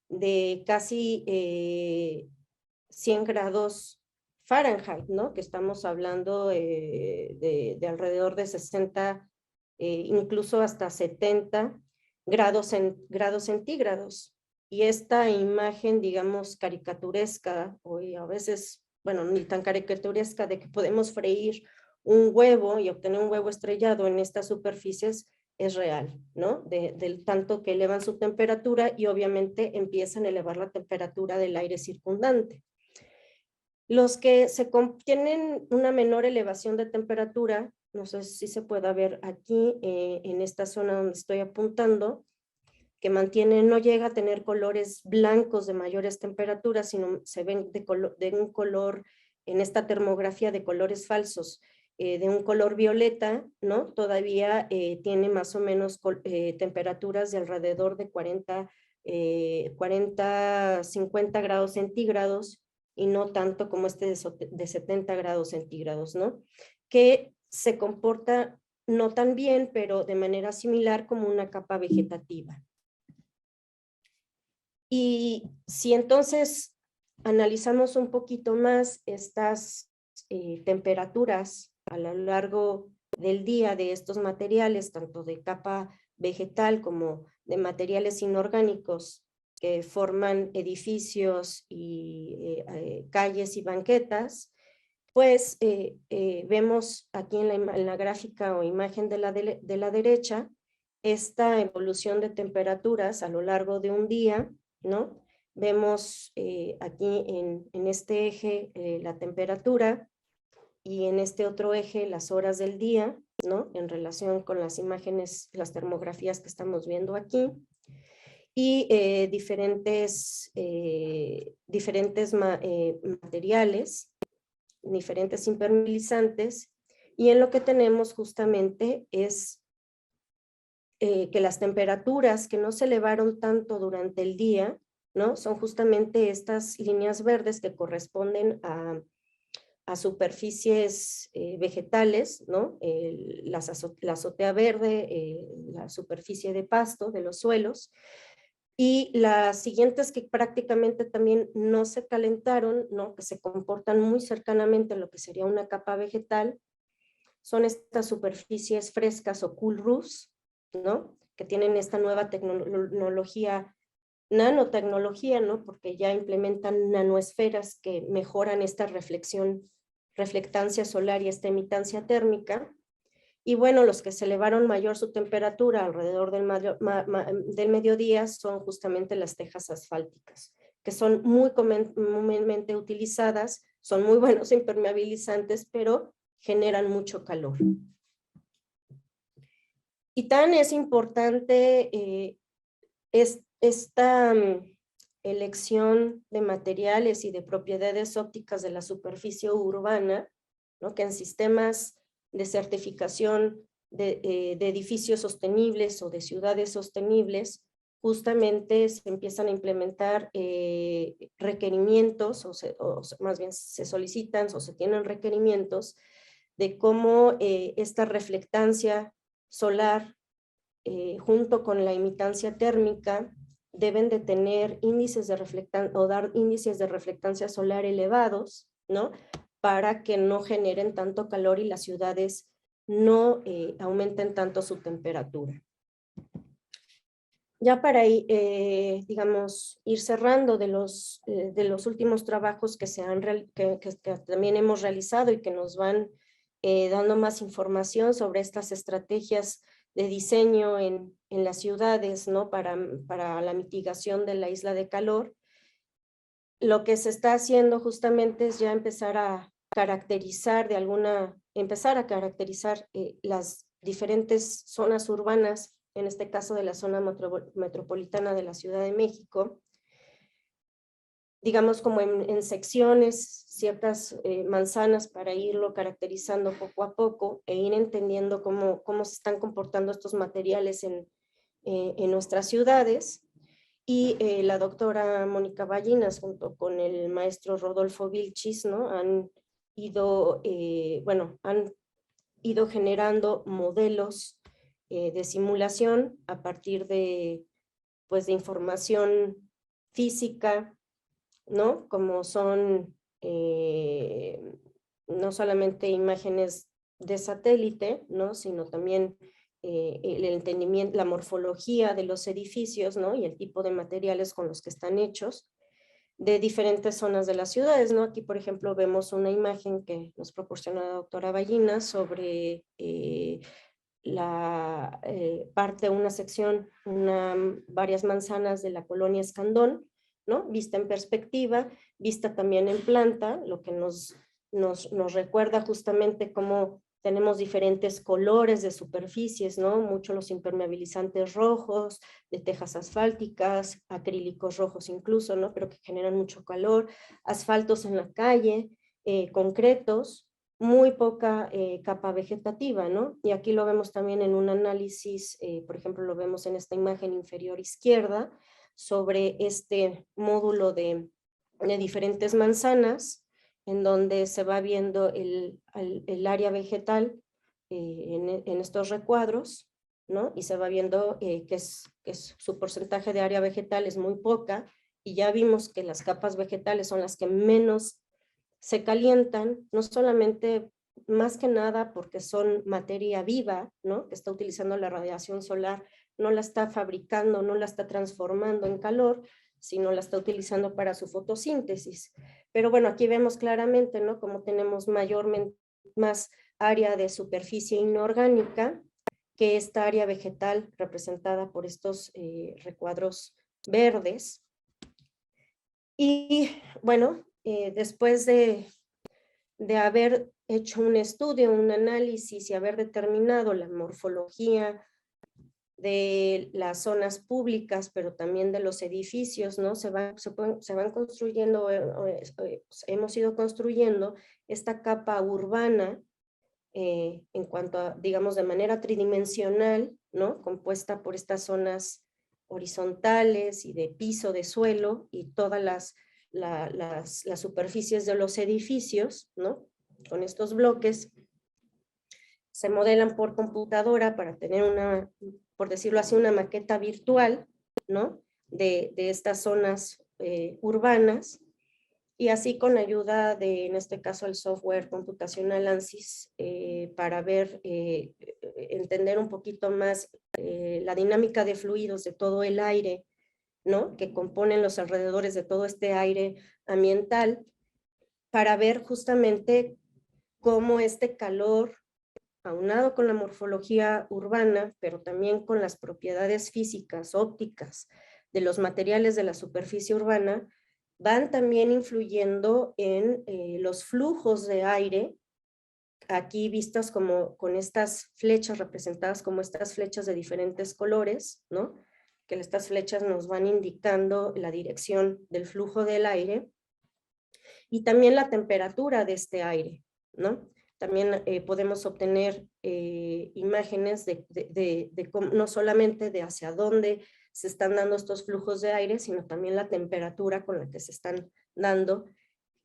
[SPEAKER 2] de casi 100 grados Fahrenheit, ¿no? Que estamos hablando de alrededor de 60, incluso hasta 70 grados centígrados. Y esta imagen, digamos, caricaturesca, o a veces, bueno, ni tan caricaturesca, de que podemos freír un huevo y obtener un huevo estrellado en estas superficies, es real, ¿no? Del tanto que elevan su temperatura y obviamente empiezan a elevar la temperatura del aire circundante. Los que tienen una menor elevación de temperatura, no sé si se pueda ver aquí en esta zona donde estoy apuntando, que no llega a tener colores blancos de mayores temperaturas, sino se ven de un color, en esta termografía, de colores falsos, de un color violeta, ¿no? Todavía tiene más o menos temperaturas de alrededor de 40, 50 grados centígrados, y no tanto como este de 70 grados centígrados, ¿no? Que se comporta no tan bien, pero de manera similar como una capa vegetativa. Y si entonces analizamos un poquito más estas temperaturas a lo largo del día de estos materiales, tanto de capa vegetal como de materiales inorgánicos que forman edificios y calles y banquetas, pues vemos aquí en la gráfica o imagen de la derecha esta evolución de temperaturas a lo largo de un día, ¿no? Vemos aquí en este eje la temperatura y en este otro eje las horas del día, ¿no? En relación con las imágenes, las termografías que estamos viendo aquí, y diferentes materiales, diferentes impermeabilizantes, y en lo que tenemos justamente es que las temperaturas que no se elevaron tanto durante el día, ¿no? Son justamente estas líneas verdes que corresponden a superficies vegetales, ¿no? La azotea verde, la superficie de pasto de los suelos, Y las siguientes que prácticamente también no se calentaron, ¿no? Que se comportan muy cercanamente a lo que sería una capa vegetal, son estas superficies frescas o cool roofs, ¿no? Que tienen esta nueva tecnología, nanotecnología, ¿no? Porque ya implementan nanoesferas que mejoran esta reflectancia solar y esta emitancia térmica. Y bueno, los que se elevaron mayor su temperatura alrededor del mediodía son justamente las tejas asfálticas, que son muy comúnmente utilizadas, son muy buenos impermeabilizantes, pero generan mucho calor. Y tan es importante esta elección de materiales y de propiedades ópticas de la superficie urbana, ¿no? Que en sistemas de certificación de edificios sostenibles o de ciudades sostenibles, justamente se empiezan a implementar requerimientos, o más bien se solicitan o se tienen requerimientos de cómo esta reflectancia solar junto con la emitancia térmica deben de tener índices de reflectancia o dar índices de reflectancia solar elevados, ¿no? Para que no generen tanto calor y las ciudades no aumenten tanto su temperatura. Ya para digamos, ir cerrando de los últimos trabajos que también hemos realizado y que nos van dando más información sobre estas estrategias de diseño en las ciudades, ¿no? Para la mitigación de la isla de calor. Lo que se está haciendo justamente es ya empezar a caracterizar las diferentes zonas urbanas, en este caso de la zona metropolitana de la Ciudad de México, digamos como en secciones, ciertas manzanas para irlo caracterizando poco a poco e ir entendiendo cómo se están comportando estos materiales en nuestras ciudades. Y la doctora Mónica Ballinas junto con el maestro Rodolfo Vilchis, ¿no? han ido generando modelos de simulación a partir de información física, ¿no? Como son no solamente imágenes de satélite, ¿no? Sino también el entendimiento, la morfología de los edificios, ¿no? Y el tipo de materiales con los que están hechos de diferentes zonas de las ciudades, ¿no? Aquí, por ejemplo, vemos una imagen que nos proporciona la doctora Ballina sobre una sección, varias manzanas de la colonia Escandón, ¿no? Vista en perspectiva, vista también en planta, lo que nos recuerda justamente cómo tenemos diferentes colores de superficies, ¿no? Mucho los impermeabilizantes rojos, de tejas asfálticas, acrílicos rojos incluso, ¿no? Pero que generan mucho calor, asfaltos en la calle, concretos, muy poca capa vegetativa, ¿no? Y aquí lo vemos también en un análisis, por ejemplo, lo vemos en esta imagen inferior izquierda, sobre este módulo de diferentes manzanas, en donde se va viendo el área vegetal en estos recuadros, ¿no? Y se va viendo que su porcentaje de área vegetal es muy poca, y ya vimos que las capas vegetales son las que menos se calientan, no solamente, más que nada porque son materia viva, ¿no? Que está utilizando la radiación solar, no la está fabricando, no la está transformando en calor, sino la está utilizando para su fotosíntesis. Pero bueno, aquí vemos claramente, ¿no? Como tenemos más área de superficie inorgánica que esta área vegetal representada por estos recuadros verdes. Y bueno, después de haber hecho un estudio, un análisis y haber determinado la morfología de las zonas públicas, pero también de los edificios, ¿no? Se van construyendo, hemos ido construyendo esta capa urbana en cuanto a, digamos, de manera tridimensional, ¿no? Compuesta por estas zonas horizontales y de piso, de suelo, y todas las superficies de los edificios, ¿no? Con estos bloques se modelan por computadora para tener por decirlo así, una maqueta virtual, ¿no? de estas zonas urbanas, y así con ayuda de, en este caso, el software computacional ANSYS, para ver, entender un poquito más la dinámica de fluidos de todo el aire, ¿no?, que componen los alrededores de todo este aire ambiental, para ver justamente cómo este calor, aunado con la morfología urbana, pero también con las propiedades físicas, ópticas, de los materiales de la superficie urbana, van también influyendo en los flujos de aire, aquí vistas como con estas flechas, representadas como estas flechas de diferentes colores, ¿no?, que estas flechas nos van indicando la dirección del flujo del aire, y también la temperatura de este aire, ¿no? También podemos obtener imágenes no solamente de hacia dónde se están dando estos flujos de aire, sino también la temperatura con la que se están dando,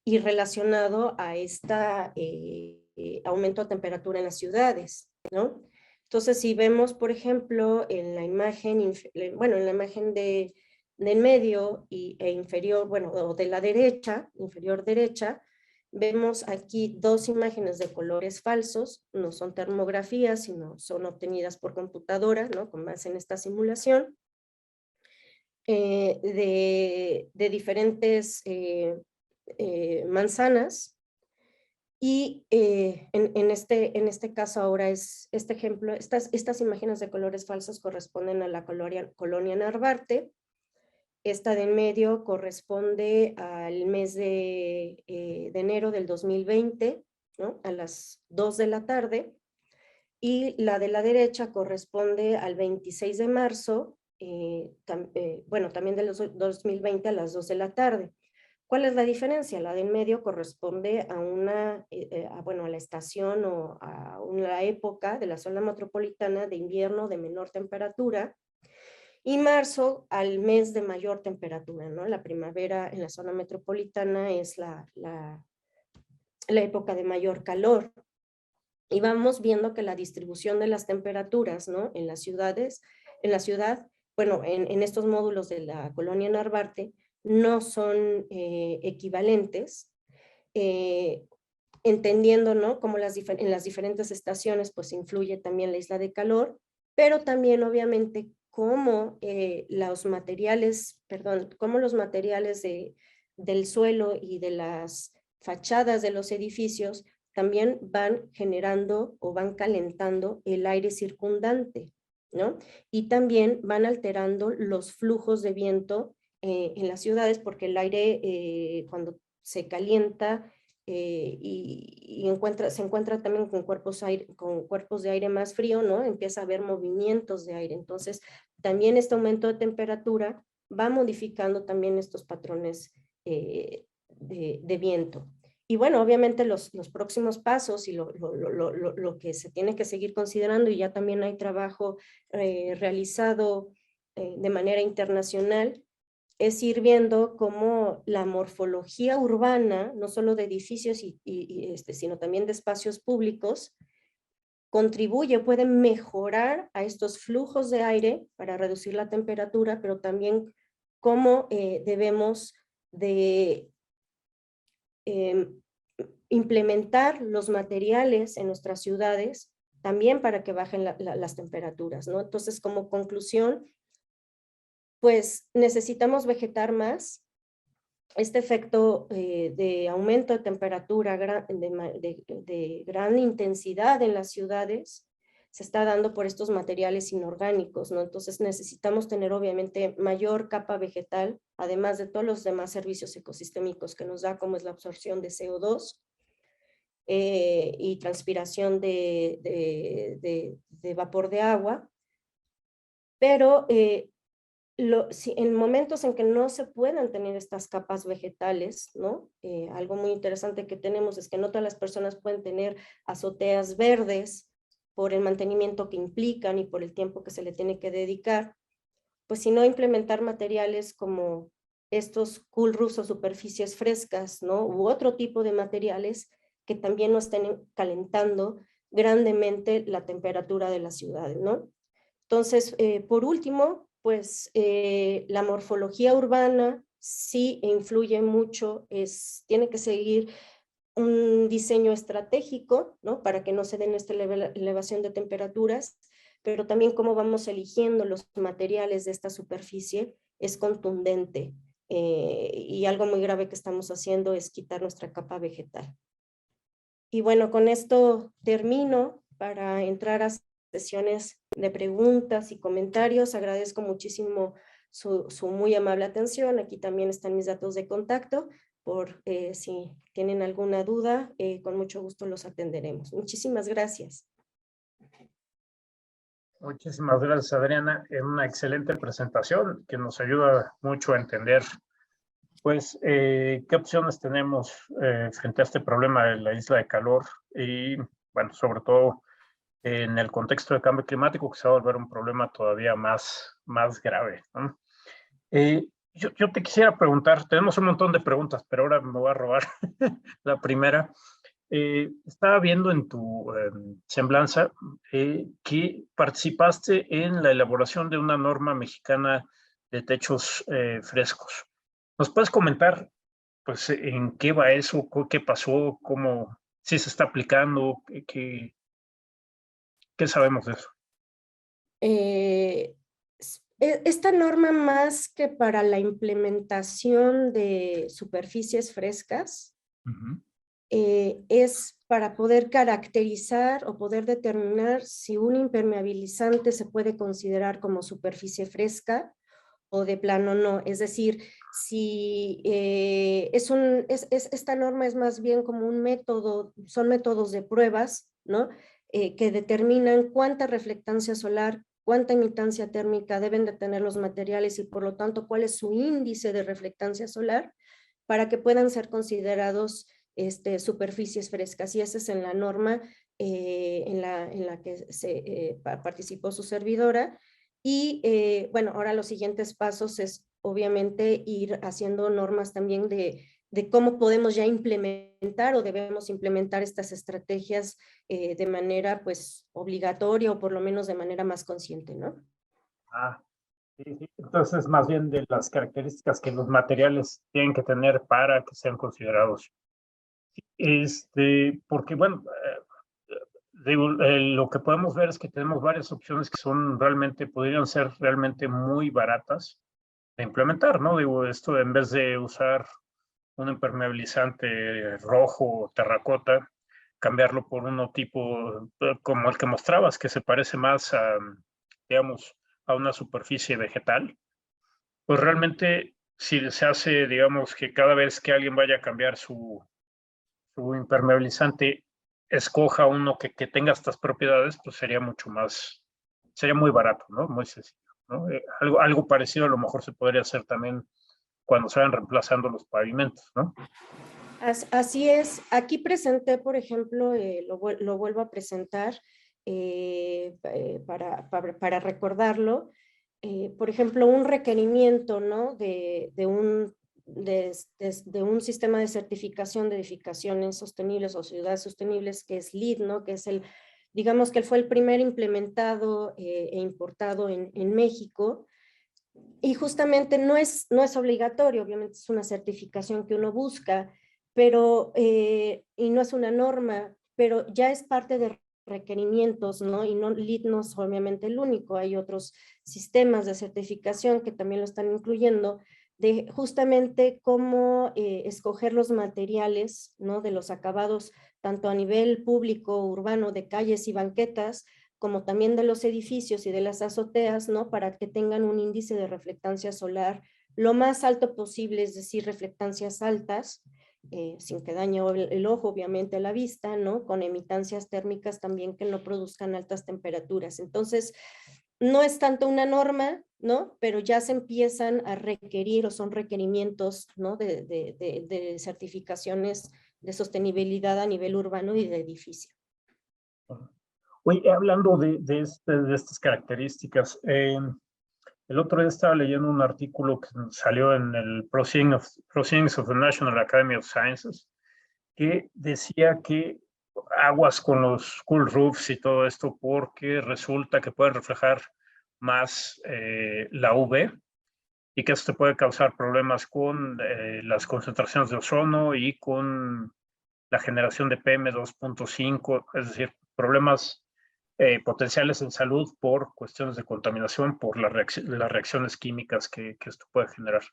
[SPEAKER 2] y relacionado a este aumento de temperatura en las ciudades, ¿no? Entonces, si vemos, por ejemplo, en la imagen, bueno, en la imagen de medio e inferior, bueno, o de la derecha, inferior derecha, vemos aquí dos imágenes de colores falsos, no son termografías, sino son obtenidas por computadora, ¿no?, con base en esta simulación, de diferentes manzanas, y en este caso ahora es este ejemplo, estas imágenes de colores falsos corresponden a la colonia Narvarte. Esta de en medio corresponde al mes de enero del 2020, ¿no?, a las 2 de la tarde, y la de la derecha corresponde al 26 de marzo, bueno, también del 2020 a las 2 de la tarde. ¿Cuál es la diferencia? La de en medio corresponde a bueno, a la estación o a una época de la zona metropolitana de invierno de menor temperatura, y marzo al mes de mayor temperatura, ¿no? La primavera en la zona metropolitana es la época de mayor calor. Y vamos viendo que la distribución de las temperaturas, ¿no?, en las ciudades, bueno, en estos módulos de la colonia Narvarte, no son equivalentes, entendiendo, ¿no?, cómo en las diferentes estaciones pues influye también la isla de calor, pero también obviamente cómo los materiales del suelo y de las fachadas de los edificios también van generando o van calentando el aire circundante, ¿no? Y también van alterando los flujos de viento en las ciudades, porque el aire cuando se calienta y se encuentra también con cuerpos de aire más frío, ¿no?, empieza a haber movimientos de aire. Entonces, también este aumento de temperatura va modificando también estos patrones de viento. Y bueno, obviamente los próximos pasos y lo que se tiene que seguir considerando, y ya también hay trabajo realizado de manera internacional, es ir viendo cómo la morfología urbana, no solo de edificios sino también de espacios públicos, puede mejorar a estos flujos de aire para reducir la temperatura, pero también cómo debemos de implementar los materiales en nuestras ciudades también para que bajen las temperaturas, ¿no? Entonces, como conclusión, pues necesitamos vegetar más. Este efecto de aumento de temperatura de gran intensidad en las ciudades se está dando por estos materiales inorgánicos, ¿no? Entonces necesitamos tener obviamente mayor capa vegetal, además de todos los demás servicios ecosistémicos que nos da, como es la absorción de CO2 y transpiración de vapor de agua, pero en momentos en que no se puedan tener estas capas vegetales, ¿no? Algo muy interesante que tenemos es que no todas las personas pueden tener azoteas verdes por el mantenimiento que implican y por el tiempo que se le tiene que dedicar, pues si no implementar materiales como estos cool roofs o superficies frescas, ¿no?, u otro tipo de materiales que también no estén calentando grandemente la temperatura de las ciudades, ¿no? Entonces, por último, pues la morfología urbana sí influye mucho, tiene que seguir un diseño estratégico, ¿no? Para que no se den esta elevación de temperaturas, pero también cómo vamos eligiendo los materiales de esta superficie es contundente. Y algo muy grave que estamos haciendo es quitar nuestra capa vegetal. Y bueno, con esto termino para entrar a sesiones de preguntas y comentarios. Agradezco muchísimo su muy amable atención. Aquí también están mis datos de contacto. Si tienen alguna duda, con mucho gusto los atenderemos. Muchísimas gracias.
[SPEAKER 1] Muchísimas gracias, Adriana. Es una excelente presentación que nos ayuda mucho a entender, pues, qué opciones tenemos frente a este problema de la isla de calor y, bueno, sobre todo en el contexto de cambio climático, que se va a volver un problema todavía más grave, ¿no? Yo te quisiera preguntar, tenemos un montón de preguntas, pero ahora me voy a robar la primera. Estaba viendo en tu semblanza que participaste en la elaboración de una norma mexicana de techos frescos. ¿Nos puedes comentar, pues, en qué va eso, qué pasó, cómo, si se está aplicando, qué sabemos de eso?
[SPEAKER 2] Esta norma, más que para la implementación de superficies frescas, es para poder caracterizar o poder determinar si un impermeabilizante se puede considerar como superficie fresca o de plano no. Es decir, si esta norma es más bien como un método, son métodos de pruebas, ¿no? Que determinan cuánta reflectancia solar, cuánta imitancia térmica deben de tener los materiales y por lo tanto cuál es su índice de reflectancia solar para que puedan ser considerados superficies frescas. Y esa es en la norma en la que participó su servidora. Y bueno, ahora los siguientes pasos es obviamente ir haciendo normas también de cómo podemos ya implementar o debemos implementar estas estrategias de manera pues obligatoria o por lo menos de manera más consciente, ¿no?
[SPEAKER 1] Sí. Entonces, más bien de las características que los materiales tienen que tener para que sean considerados. Porque bueno, lo que podemos ver es que tenemos varias opciones que son realmente, podrían ser realmente muy baratas de implementar, ¿no? Digo, esto en vez de usar un impermeabilizante rojo o terracota, cambiarlo por uno tipo como el que mostrabas, que se parece más a, digamos, a una superficie vegetal, pues realmente si se hace, digamos, que cada vez que alguien vaya a cambiar su impermeabilizante, escoja uno que tenga estas propiedades, pues sería mucho más, sería muy barato, ¿no? Muy sencillo, ¿no? Algo parecido a lo mejor se podría hacer también cuando se vayan reemplazando los pavimentos, ¿no?
[SPEAKER 2] Así es. Aquí presenté, por ejemplo, lo vuelvo a presentar para recordarlo. Por ejemplo, un requerimiento, ¿no? de un sistema de certificación de edificaciones sostenibles o ciudades sostenibles, que es LEED, ¿no? Que es digamos que fue el primer implementado e importado en México. Y justamente no es obligatorio, obviamente es una certificación que uno busca, pero, y no es una norma, pero ya es parte de requerimientos, ¿no? Y no, LEED no es obviamente el único, hay otros sistemas de certificación que también lo están incluyendo, de justamente cómo escoger los materiales, ¿no? De los acabados, tanto a nivel público, urbano, de calles y banquetas, como también de los edificios y de las azoteas, ¿no? Para que tengan un índice de reflectancia solar lo más alto posible, es decir, reflectancias altas, sin que dañe el ojo, obviamente, a la vista, ¿no? Con emitancias térmicas también que no produzcan altas temperaturas. Entonces, no es tanto una norma, ¿no? Pero ya se empiezan a requerir o son requerimientos, ¿no? De certificaciones de sostenibilidad a nivel urbano y de edificio.
[SPEAKER 1] Oye, hablando de estas características, el otro día estaba leyendo un artículo que salió en el Proceedings of the National Academy of Sciences, que decía que aguas con los cool roofs y todo esto, porque resulta que pueden reflejar más la UV, y que esto puede causar problemas con las concentraciones de ozono y con la generación de PM2.5, es decir, problemas potenciales en salud por cuestiones de contaminación, por las reacciones químicas que esto puede generar.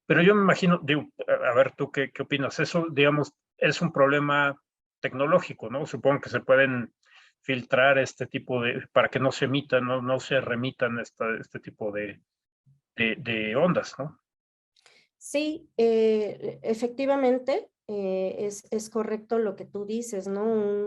[SPEAKER 1] Pero yo me imagino, digo, a ver, ¿tú qué opinas? Eso, digamos, es un problema tecnológico, ¿no? Supongo que se pueden filtrar este tipo de, para que no se emitan, no se remitan este tipo de ondas, ¿no?
[SPEAKER 2] Sí, efectivamente, es correcto lo que tú dices, ¿no?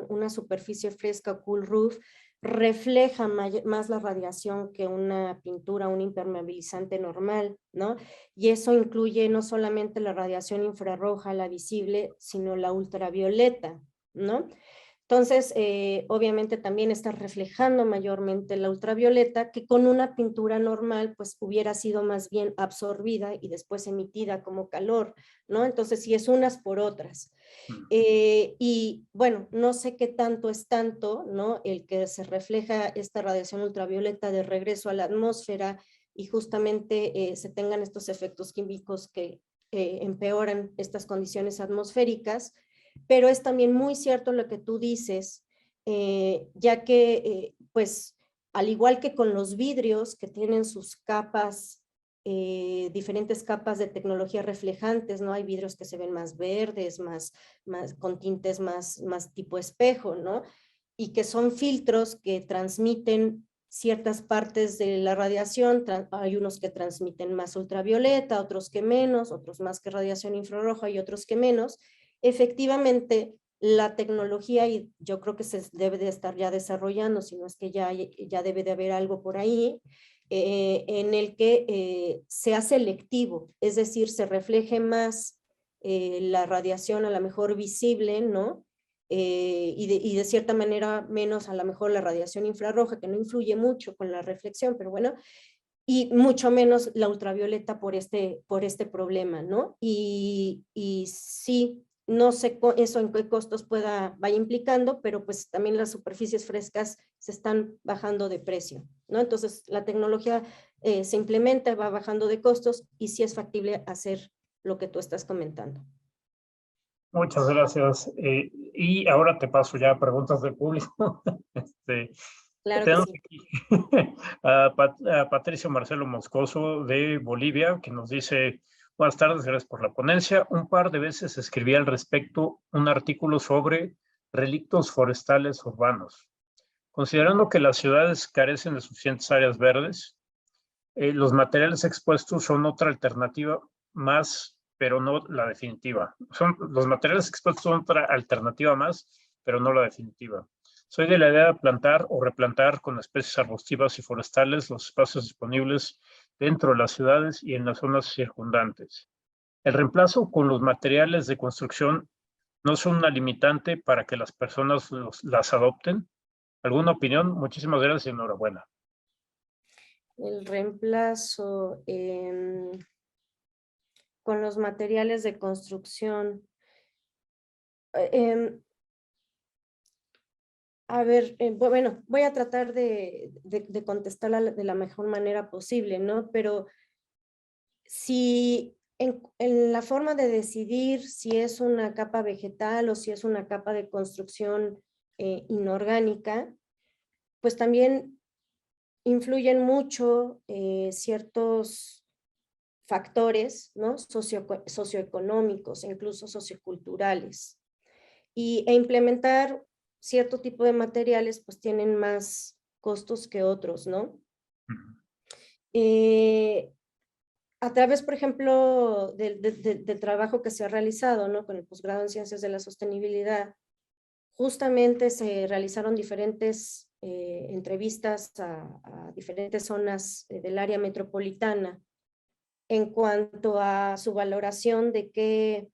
[SPEAKER 2] Una superficie fresca, cool roof, refleja más la radiación que una pintura, un impermeabilizante normal, ¿no? Y eso incluye no solamente la radiación infrarroja, la visible, sino la ultravioleta, ¿no? Entonces, obviamente también está reflejando mayormente la ultravioleta, que con una pintura normal, pues hubiera sido más bien absorbida y después emitida como calor, ¿no? Entonces, sí es unas por otras. Y bueno, no sé qué tanto es tanto, ¿no? El que se refleja esta radiación ultravioleta de regreso a la atmósfera y justamente se tengan estos efectos químicos que empeoran estas condiciones atmosféricas, pero es también muy cierto lo que tú dices, ya que, pues, al igual que con los vidrios que tienen sus capas, diferentes capas de tecnología reflejantes, ¿no? Hay vidrios que se ven más verdes, con tintes más tipo espejo, ¿no? Y que son filtros que transmiten ciertas partes de la radiación, hay unos que transmiten más ultravioleta, otros que menos, otros más que radiación infrarroja y otros que menos. Efectivamente, la tecnología, y yo creo que se debe de estar ya desarrollando, si no es que ya debe de haber algo por ahí, en el que sea selectivo, es decir, se refleje más la radiación a lo mejor visible, ¿no? Y de cierta manera menos a lo mejor la radiación infrarroja, que no influye mucho con la reflexión, pero bueno, y mucho menos la ultravioleta por este problema, ¿no? Y sí, no sé eso en qué costos vaya implicando, pero pues también las superficies frescas se están bajando de precio, ¿no? Entonces la tecnología se implementa, va bajando de costos y sí es factible hacer lo que tú estás comentando.
[SPEAKER 1] Muchas gracias. Y ahora te paso ya a preguntas del público.
[SPEAKER 2] Claro que
[SPEAKER 1] Tenemos
[SPEAKER 2] sí.
[SPEAKER 1] aquí a Patricio Marcelo Moscoso de Bolivia, que nos dice: buenas tardes, gracias por la ponencia. Un par de veces escribí al respecto un artículo sobre relictos forestales urbanos. Considerando que las ciudades carecen de suficientes áreas verdes, los materiales expuestos son otra alternativa más, pero no la definitiva. Los materiales expuestos son otra alternativa más, pero no la definitiva. Soy de la idea de plantar o replantar con especies arbustivas y forestales los espacios disponibles dentro de las ciudades y en las zonas circundantes. El reemplazo con los materiales de construcción no son una limitante para que las personas las adopten. ¿Alguna opinión? Muchísimas gracias y enhorabuena.
[SPEAKER 2] El reemplazo con los materiales de construcción. Eh, A ver, bueno, voy a tratar de contestarla de la mejor manera posible, ¿no? Pero si en la forma de decidir si es una capa vegetal o si es una capa de construcción inorgánica, pues también influyen mucho ciertos factores, ¿no? Socioeconómicos e incluso socioculturales. E implementar cierto tipo de materiales pues tienen más costos que otros, ¿no? Eh, a través, por ejemplo, del trabajo que se ha realizado, ¿no? Con el posgrado en Ciencias de la Sostenibilidad, justamente se realizaron diferentes entrevistas a diferentes zonas del área metropolitana en cuanto a su valoración de qué,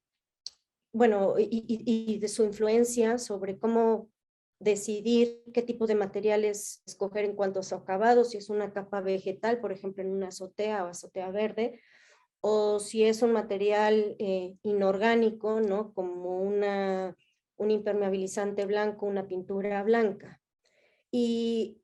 [SPEAKER 2] bueno, y de su influencia sobre cómo decidir qué tipo de materiales escoger en cuanto a su acabado, si es una capa vegetal, por ejemplo, en una azotea o azotea verde, o si es un material inorgánico, ¿no? Como un impermeabilizante blanco, una pintura blanca. Y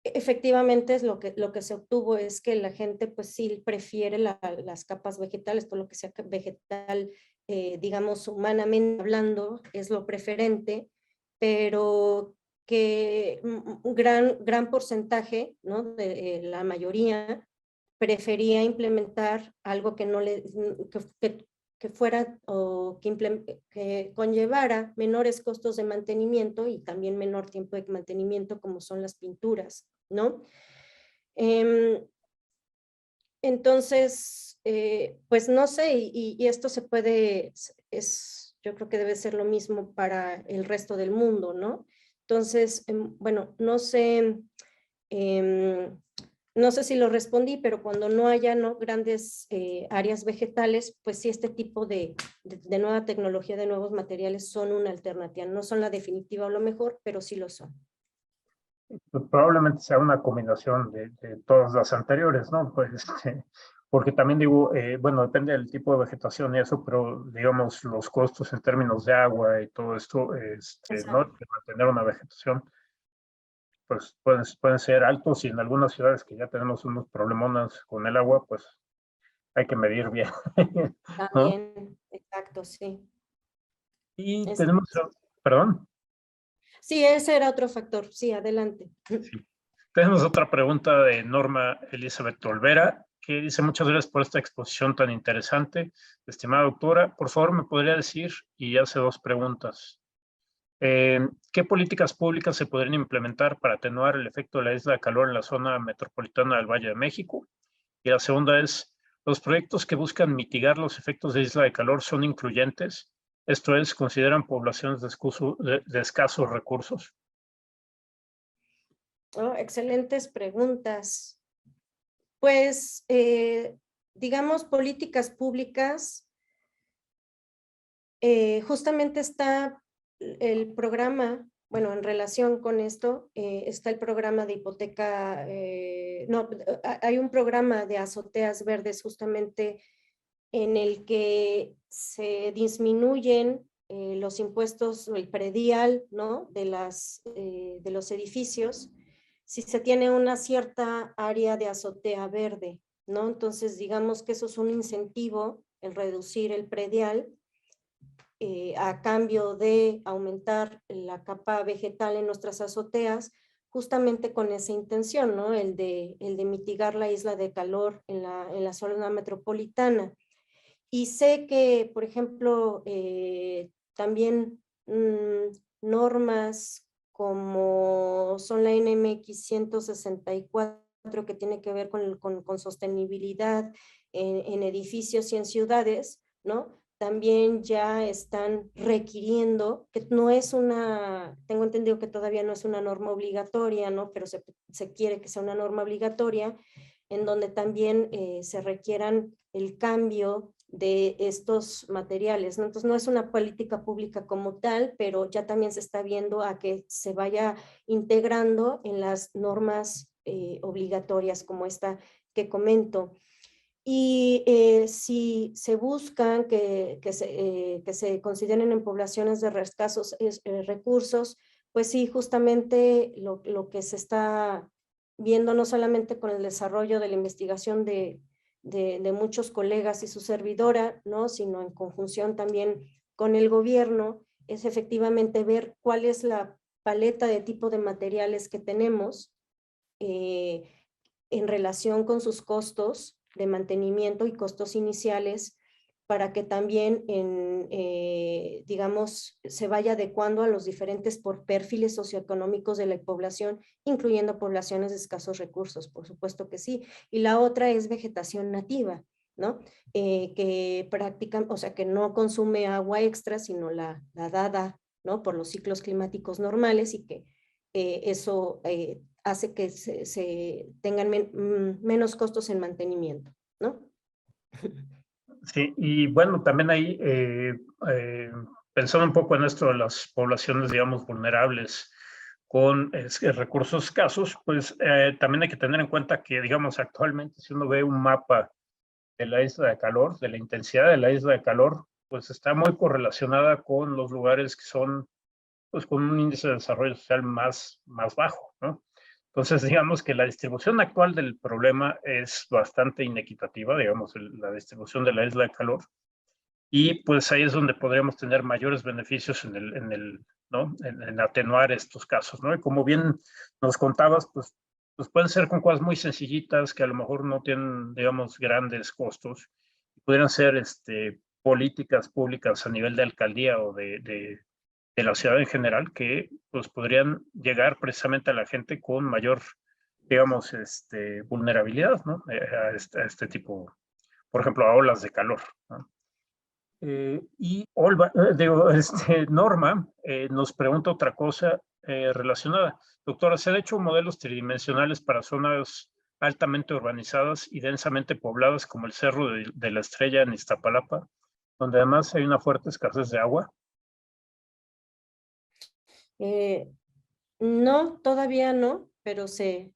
[SPEAKER 2] efectivamente es lo que se obtuvo es que la gente pues sí prefiere las capas vegetales, todo lo que sea vegetal, digamos humanamente hablando, es lo preferente, pero que un gran porcentaje, ¿no? De la mayoría prefería implementar algo que no le, que fuera o que conllevara menores costos de mantenimiento y también menor tiempo de mantenimiento, como son las pinturas, ¿no? Entonces, pues no sé, y esto se puede, yo creo que debe ser lo mismo para el resto del mundo, ¿no? Entonces, bueno, no sé, no sé si lo respondí, pero cuando no haya grandes áreas vegetales, pues sí, este tipo de nueva tecnología, de nuevos materiales son una alternativa. No son la definitiva o lo mejor, pero sí lo son.
[SPEAKER 1] Pues probablemente sea una combinación de todas las anteriores, ¿no? Pues, porque también digo, bueno, depende del tipo de vegetación y eso, pero digamos, los costos en términos de agua y todo esto, ¿no?
[SPEAKER 2] Exacto.
[SPEAKER 1] De mantener una vegetación, pues pueden ser altos y en algunas ciudades que ya tenemos unos problemonas con el agua, pues hay que medir bien, ¿no?
[SPEAKER 2] También, exacto, sí.
[SPEAKER 1] Y
[SPEAKER 2] Es,
[SPEAKER 1] tenemos, perdón.
[SPEAKER 2] sí, ese era otro factor. Sí, adelante.
[SPEAKER 1] Sí. Tenemos otra pregunta de Norma Elizabeth Olvera, que dice: muchas gracias por esta exposición tan interesante. Estimada doctora, por favor, me podría decir, y hace dos preguntas, ¿qué políticas públicas se podrían implementar para atenuar el efecto de la isla de calor en la zona metropolitana del Valle de México? Y la segunda es, ¿los proyectos que buscan mitigar los efectos de isla de calor son incluyentes? Esto es, ¿consideran poblaciones de escasos recursos?
[SPEAKER 2] Oh, excelentes preguntas. Pues, digamos, políticas públicas, justamente está el programa, bueno, en relación con esto, está el programa de hipoteca, no, hay un programa de azoteas verdes justamente en el que se disminuyen los impuestos, el predial, ¿no? De los edificios, si se tiene una cierta área de azotea verde, ¿no? Entonces, digamos que eso es un incentivo, el reducir el predial, a cambio de aumentar la capa vegetal en nuestras azoteas, justamente con esa intención, ¿no? El de mitigar la isla de calor en la zona metropolitana. Y sé que, por ejemplo, también normas como son la NMX 164, que tiene que ver con sostenibilidad en edificios y en ciudades, ¿no? También ya están requiriendo, que no es una, tengo entendido que todavía no es una norma obligatoria, ¿no? Pero se quiere que sea una norma obligatoria, en donde también se requieran el cambio de estos materiales, ¿no? Entonces no es una política pública como tal, pero ya también se está viendo a que se vaya integrando en las normas obligatorias como esta que comento. Y si se buscan que se consideren en poblaciones de escasos recursos, pues sí, justamente lo que se está viendo no solamente con el desarrollo de la investigación de muchos colegas y su servidora, ¿no? Sino en conjunción también con el gobierno, es efectivamente ver cuál es la paleta de tipo de materiales que tenemos eh, en relación con sus costos de mantenimiento y costos iniciales, para que también, digamos, se vaya adecuando a los diferentes perfiles socioeconómicos de la población, incluyendo poblaciones de escasos recursos, por supuesto que sí. Y la otra es vegetación nativa, ¿no? Que practican, o sea, que no consume agua extra, sino la dada, ¿no? Por los ciclos climáticos normales, y que eso hace que se tengan menos costos en mantenimiento, ¿no?
[SPEAKER 1] Sí, y bueno, también ahí, pensando un poco en esto de las poblaciones, digamos, vulnerables con recursos escasos, pues también hay que tener en cuenta que, digamos, actualmente si uno ve un mapa de la isla de calor, de la intensidad de la isla de calor, pues está muy correlacionada con los lugares que son, pues, con un índice de desarrollo social más bajo, ¿no? Entonces, digamos que la distribución actual del problema es bastante inequitativa, digamos, la distribución de la isla de calor. Y pues ahí es donde podríamos tener mayores beneficios ¿no? En atenuar estos casos, ¿no? Y como bien nos contabas, pues pueden ser con cosas muy sencillitas que a lo mejor no tienen, digamos, grandes costos. Pudieran ser políticas públicas a nivel de alcaldía o de la ciudad en general que pues podrían llegar precisamente a la gente con mayor, digamos, vulnerabilidad, ¿no? A este tipo, por ejemplo, a olas de calor, ¿no? Y Norma nos pregunta otra cosa relacionada. Doctora, ¿se han hecho modelos tridimensionales para zonas altamente urbanizadas y densamente pobladas como el Cerro de la Estrella en Iztapalapa, donde además hay una fuerte escasez de agua?
[SPEAKER 2] No, todavía no, pero se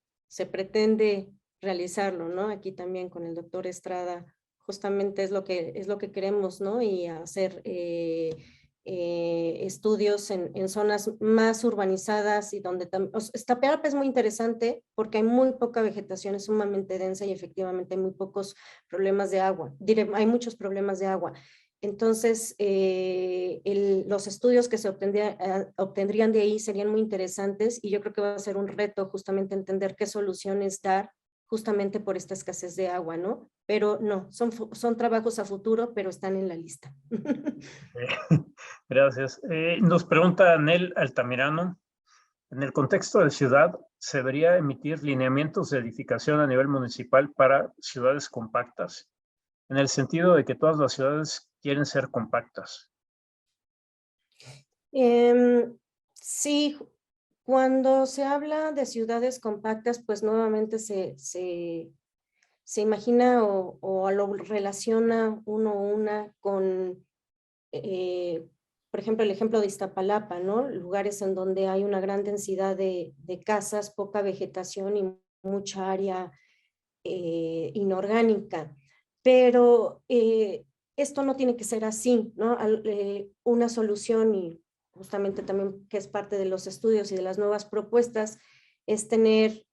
[SPEAKER 2] pretende realizarlo, ¿no? Aquí también con el doctor Estrada, justamente es lo que queremos, ¿no? Y hacer estudios en zonas más urbanizadas y donde también, Iztapalapa es muy interesante porque hay muy poca vegetación, es sumamente densa y efectivamente hay muy pocos problemas de agua, hay muchos problemas de agua. Entonces, los estudios que se obtendrían de ahí serían muy interesantes y yo creo que va a ser un reto justamente entender qué soluciones dar justamente por esta escasez de agua, ¿no? Pero no, son trabajos a futuro, pero están en la lista.
[SPEAKER 1] Gracias. Nos pregunta Anel Altamirano, en el contexto de ciudad, ¿se debería emitir lineamientos de edificación a nivel municipal para ciudades compactas? En el sentido de que todas las ciudades quieren ser compactas.
[SPEAKER 2] Sí, cuando se habla de ciudades compactas, pues nuevamente se imagina o lo relaciona una con, por ejemplo, el ejemplo de Iztapalapa, ¿no? Lugares en donde hay una gran densidad de casas, poca vegetación y mucha área inorgánica. Pero esto no tiene que ser así, ¿no? Una solución, y justamente también que es parte de los estudios y de las nuevas propuestas, es tener,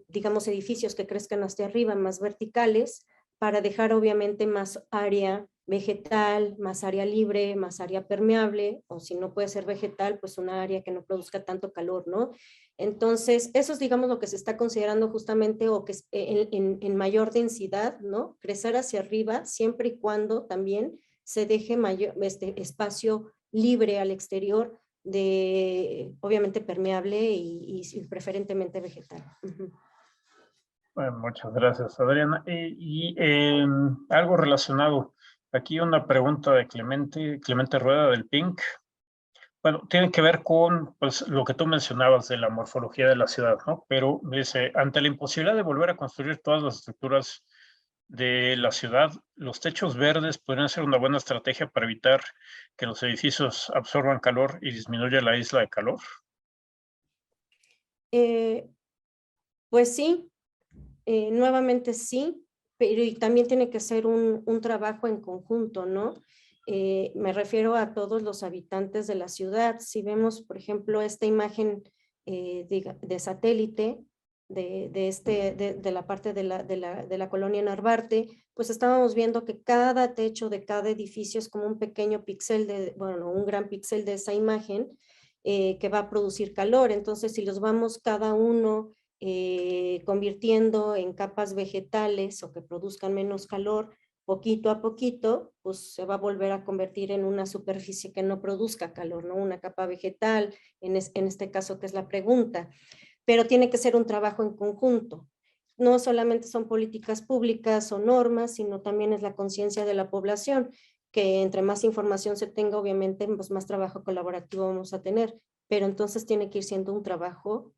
[SPEAKER 2] digamos, edificios que crezcan hacia arriba, más verticales, para dejar obviamente más área vegetal, más área libre, más área permeable, o si no puede ser vegetal, pues una área que no produzca tanto calor, ¿no? Entonces, eso es, digamos, lo que se está considerando justamente, o que es en mayor densidad, ¿no? Crecer hacia arriba, siempre y cuando también se deje mayor, espacio libre al exterior, obviamente permeable y preferentemente vegetal.
[SPEAKER 1] Bueno, muchas gracias, Adriana. Algo relacionado, aquí una pregunta de Clemente Rueda del PINC. Bueno, tiene que ver con pues, lo que tú mencionabas de la morfología de la ciudad, ¿no? Pero dice, ante la imposibilidad de volver a construir todas las estructuras de la ciudad, los techos verdes podrían ser una buena estrategia para evitar que los edificios absorban calor y disminuya la isla de calor.
[SPEAKER 2] Pues sí, nuevamente sí, pero y también tiene que ser un trabajo en conjunto, ¿no? Me refiero a todos los habitantes de la ciudad. Si vemos, por ejemplo, esta imagen de satélite de la parte de la colonia Narvarte, pues estábamos viendo que cada techo de cada edificio es como un pequeño píxel bueno, un gran píxel de esa imagen que va a producir calor. Entonces, si los vamos cada uno convirtiendo en capas vegetales o que produzcan menos calor, poquito a poquito, pues se va a volver a convertir en una superficie que no produzca calor, ¿no? Una capa vegetal, en este caso que es la pregunta. Pero tiene que ser un trabajo en conjunto. No solamente son políticas públicas o normas, sino también es la conciencia de la población, que entre más información se tenga, obviamente, pues más trabajo colaborativo vamos a tener, pero entonces tiene que ir siendo un trabajo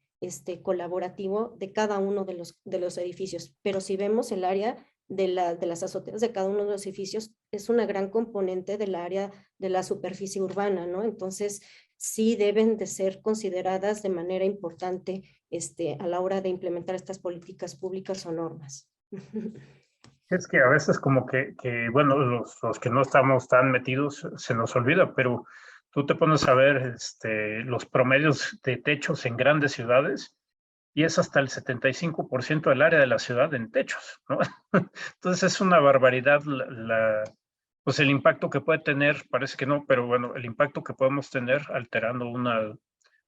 [SPEAKER 2] colaborativo de cada uno de los edificios. Pero si vemos el área de las azoteas de cada uno de los edificios, es una gran componente del área de la superficie urbana, ¿no? Entonces, sí deben de ser consideradas de manera importante a la hora de implementar estas políticas públicas o normas.
[SPEAKER 1] Es que a veces como que bueno, los que no estamos tan metidos se nos olvida, pero tú te pones a ver los promedios de techos en grandes ciudades y es hasta el 75% del área de la ciudad en techos, ¿no? Entonces es una barbaridad pues el impacto que puede tener, parece que no, pero bueno, el impacto que podemos tener alterando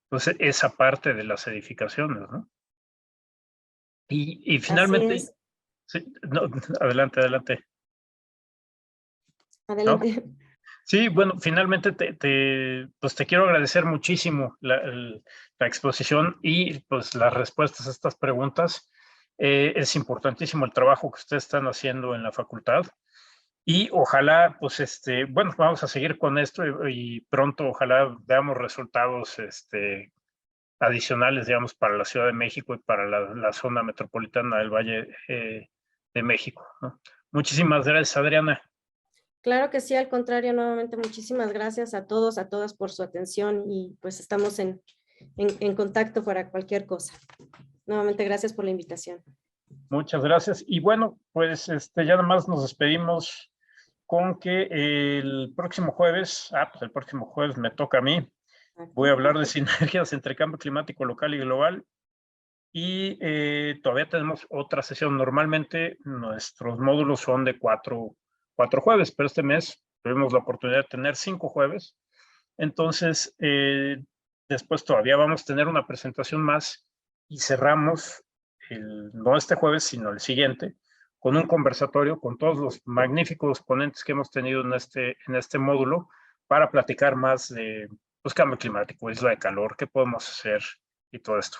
[SPEAKER 1] pues esa parte de las edificaciones, ¿no? Y
[SPEAKER 2] Así
[SPEAKER 1] finalmente,
[SPEAKER 2] es.
[SPEAKER 1] sí, no, adelante, adelante. ¿No?
[SPEAKER 2] Adelante.
[SPEAKER 1] Sí, bueno, finalmente pues te quiero agradecer muchísimo la exposición y pues las respuestas a estas preguntas. Es importantísimo el trabajo que ustedes están haciendo en la facultad y ojalá, pues bueno, vamos a seguir con esto y pronto ojalá veamos resultados adicionales, digamos, para la Ciudad de México y para la zona metropolitana del Valle de México, ¿no? Muchísimas gracias, Adriana.
[SPEAKER 2] Claro que sí, al contrario, nuevamente muchísimas gracias a todos, a todas por su atención y pues estamos en contacto para cualquier cosa. Nuevamente gracias por la invitación.
[SPEAKER 1] Muchas gracias. Y bueno, pues ya nada más nos despedimos con que el próximo jueves, pues el próximo jueves me toca a mí, voy a hablar de sinergias entre cambio climático local y global y todavía tenemos otra sesión. Normalmente nuestros módulos son de cuatro jueves, pero este mes tuvimos la oportunidad de tener 5 jueves. Entonces, después todavía vamos a tener una presentación más y cerramos, no este jueves, sino el siguiente, con un conversatorio con todos los magníficos ponentes que hemos tenido en este módulo para platicar más de pues, cambio climático, isla de calor, qué podemos hacer y todo esto.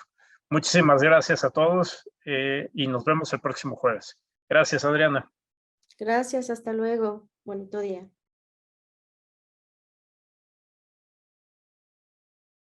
[SPEAKER 1] Muchísimas gracias a todos y nos vemos el próximo jueves. Gracias, Adriana.
[SPEAKER 2] Gracias, hasta luego. Bonito día.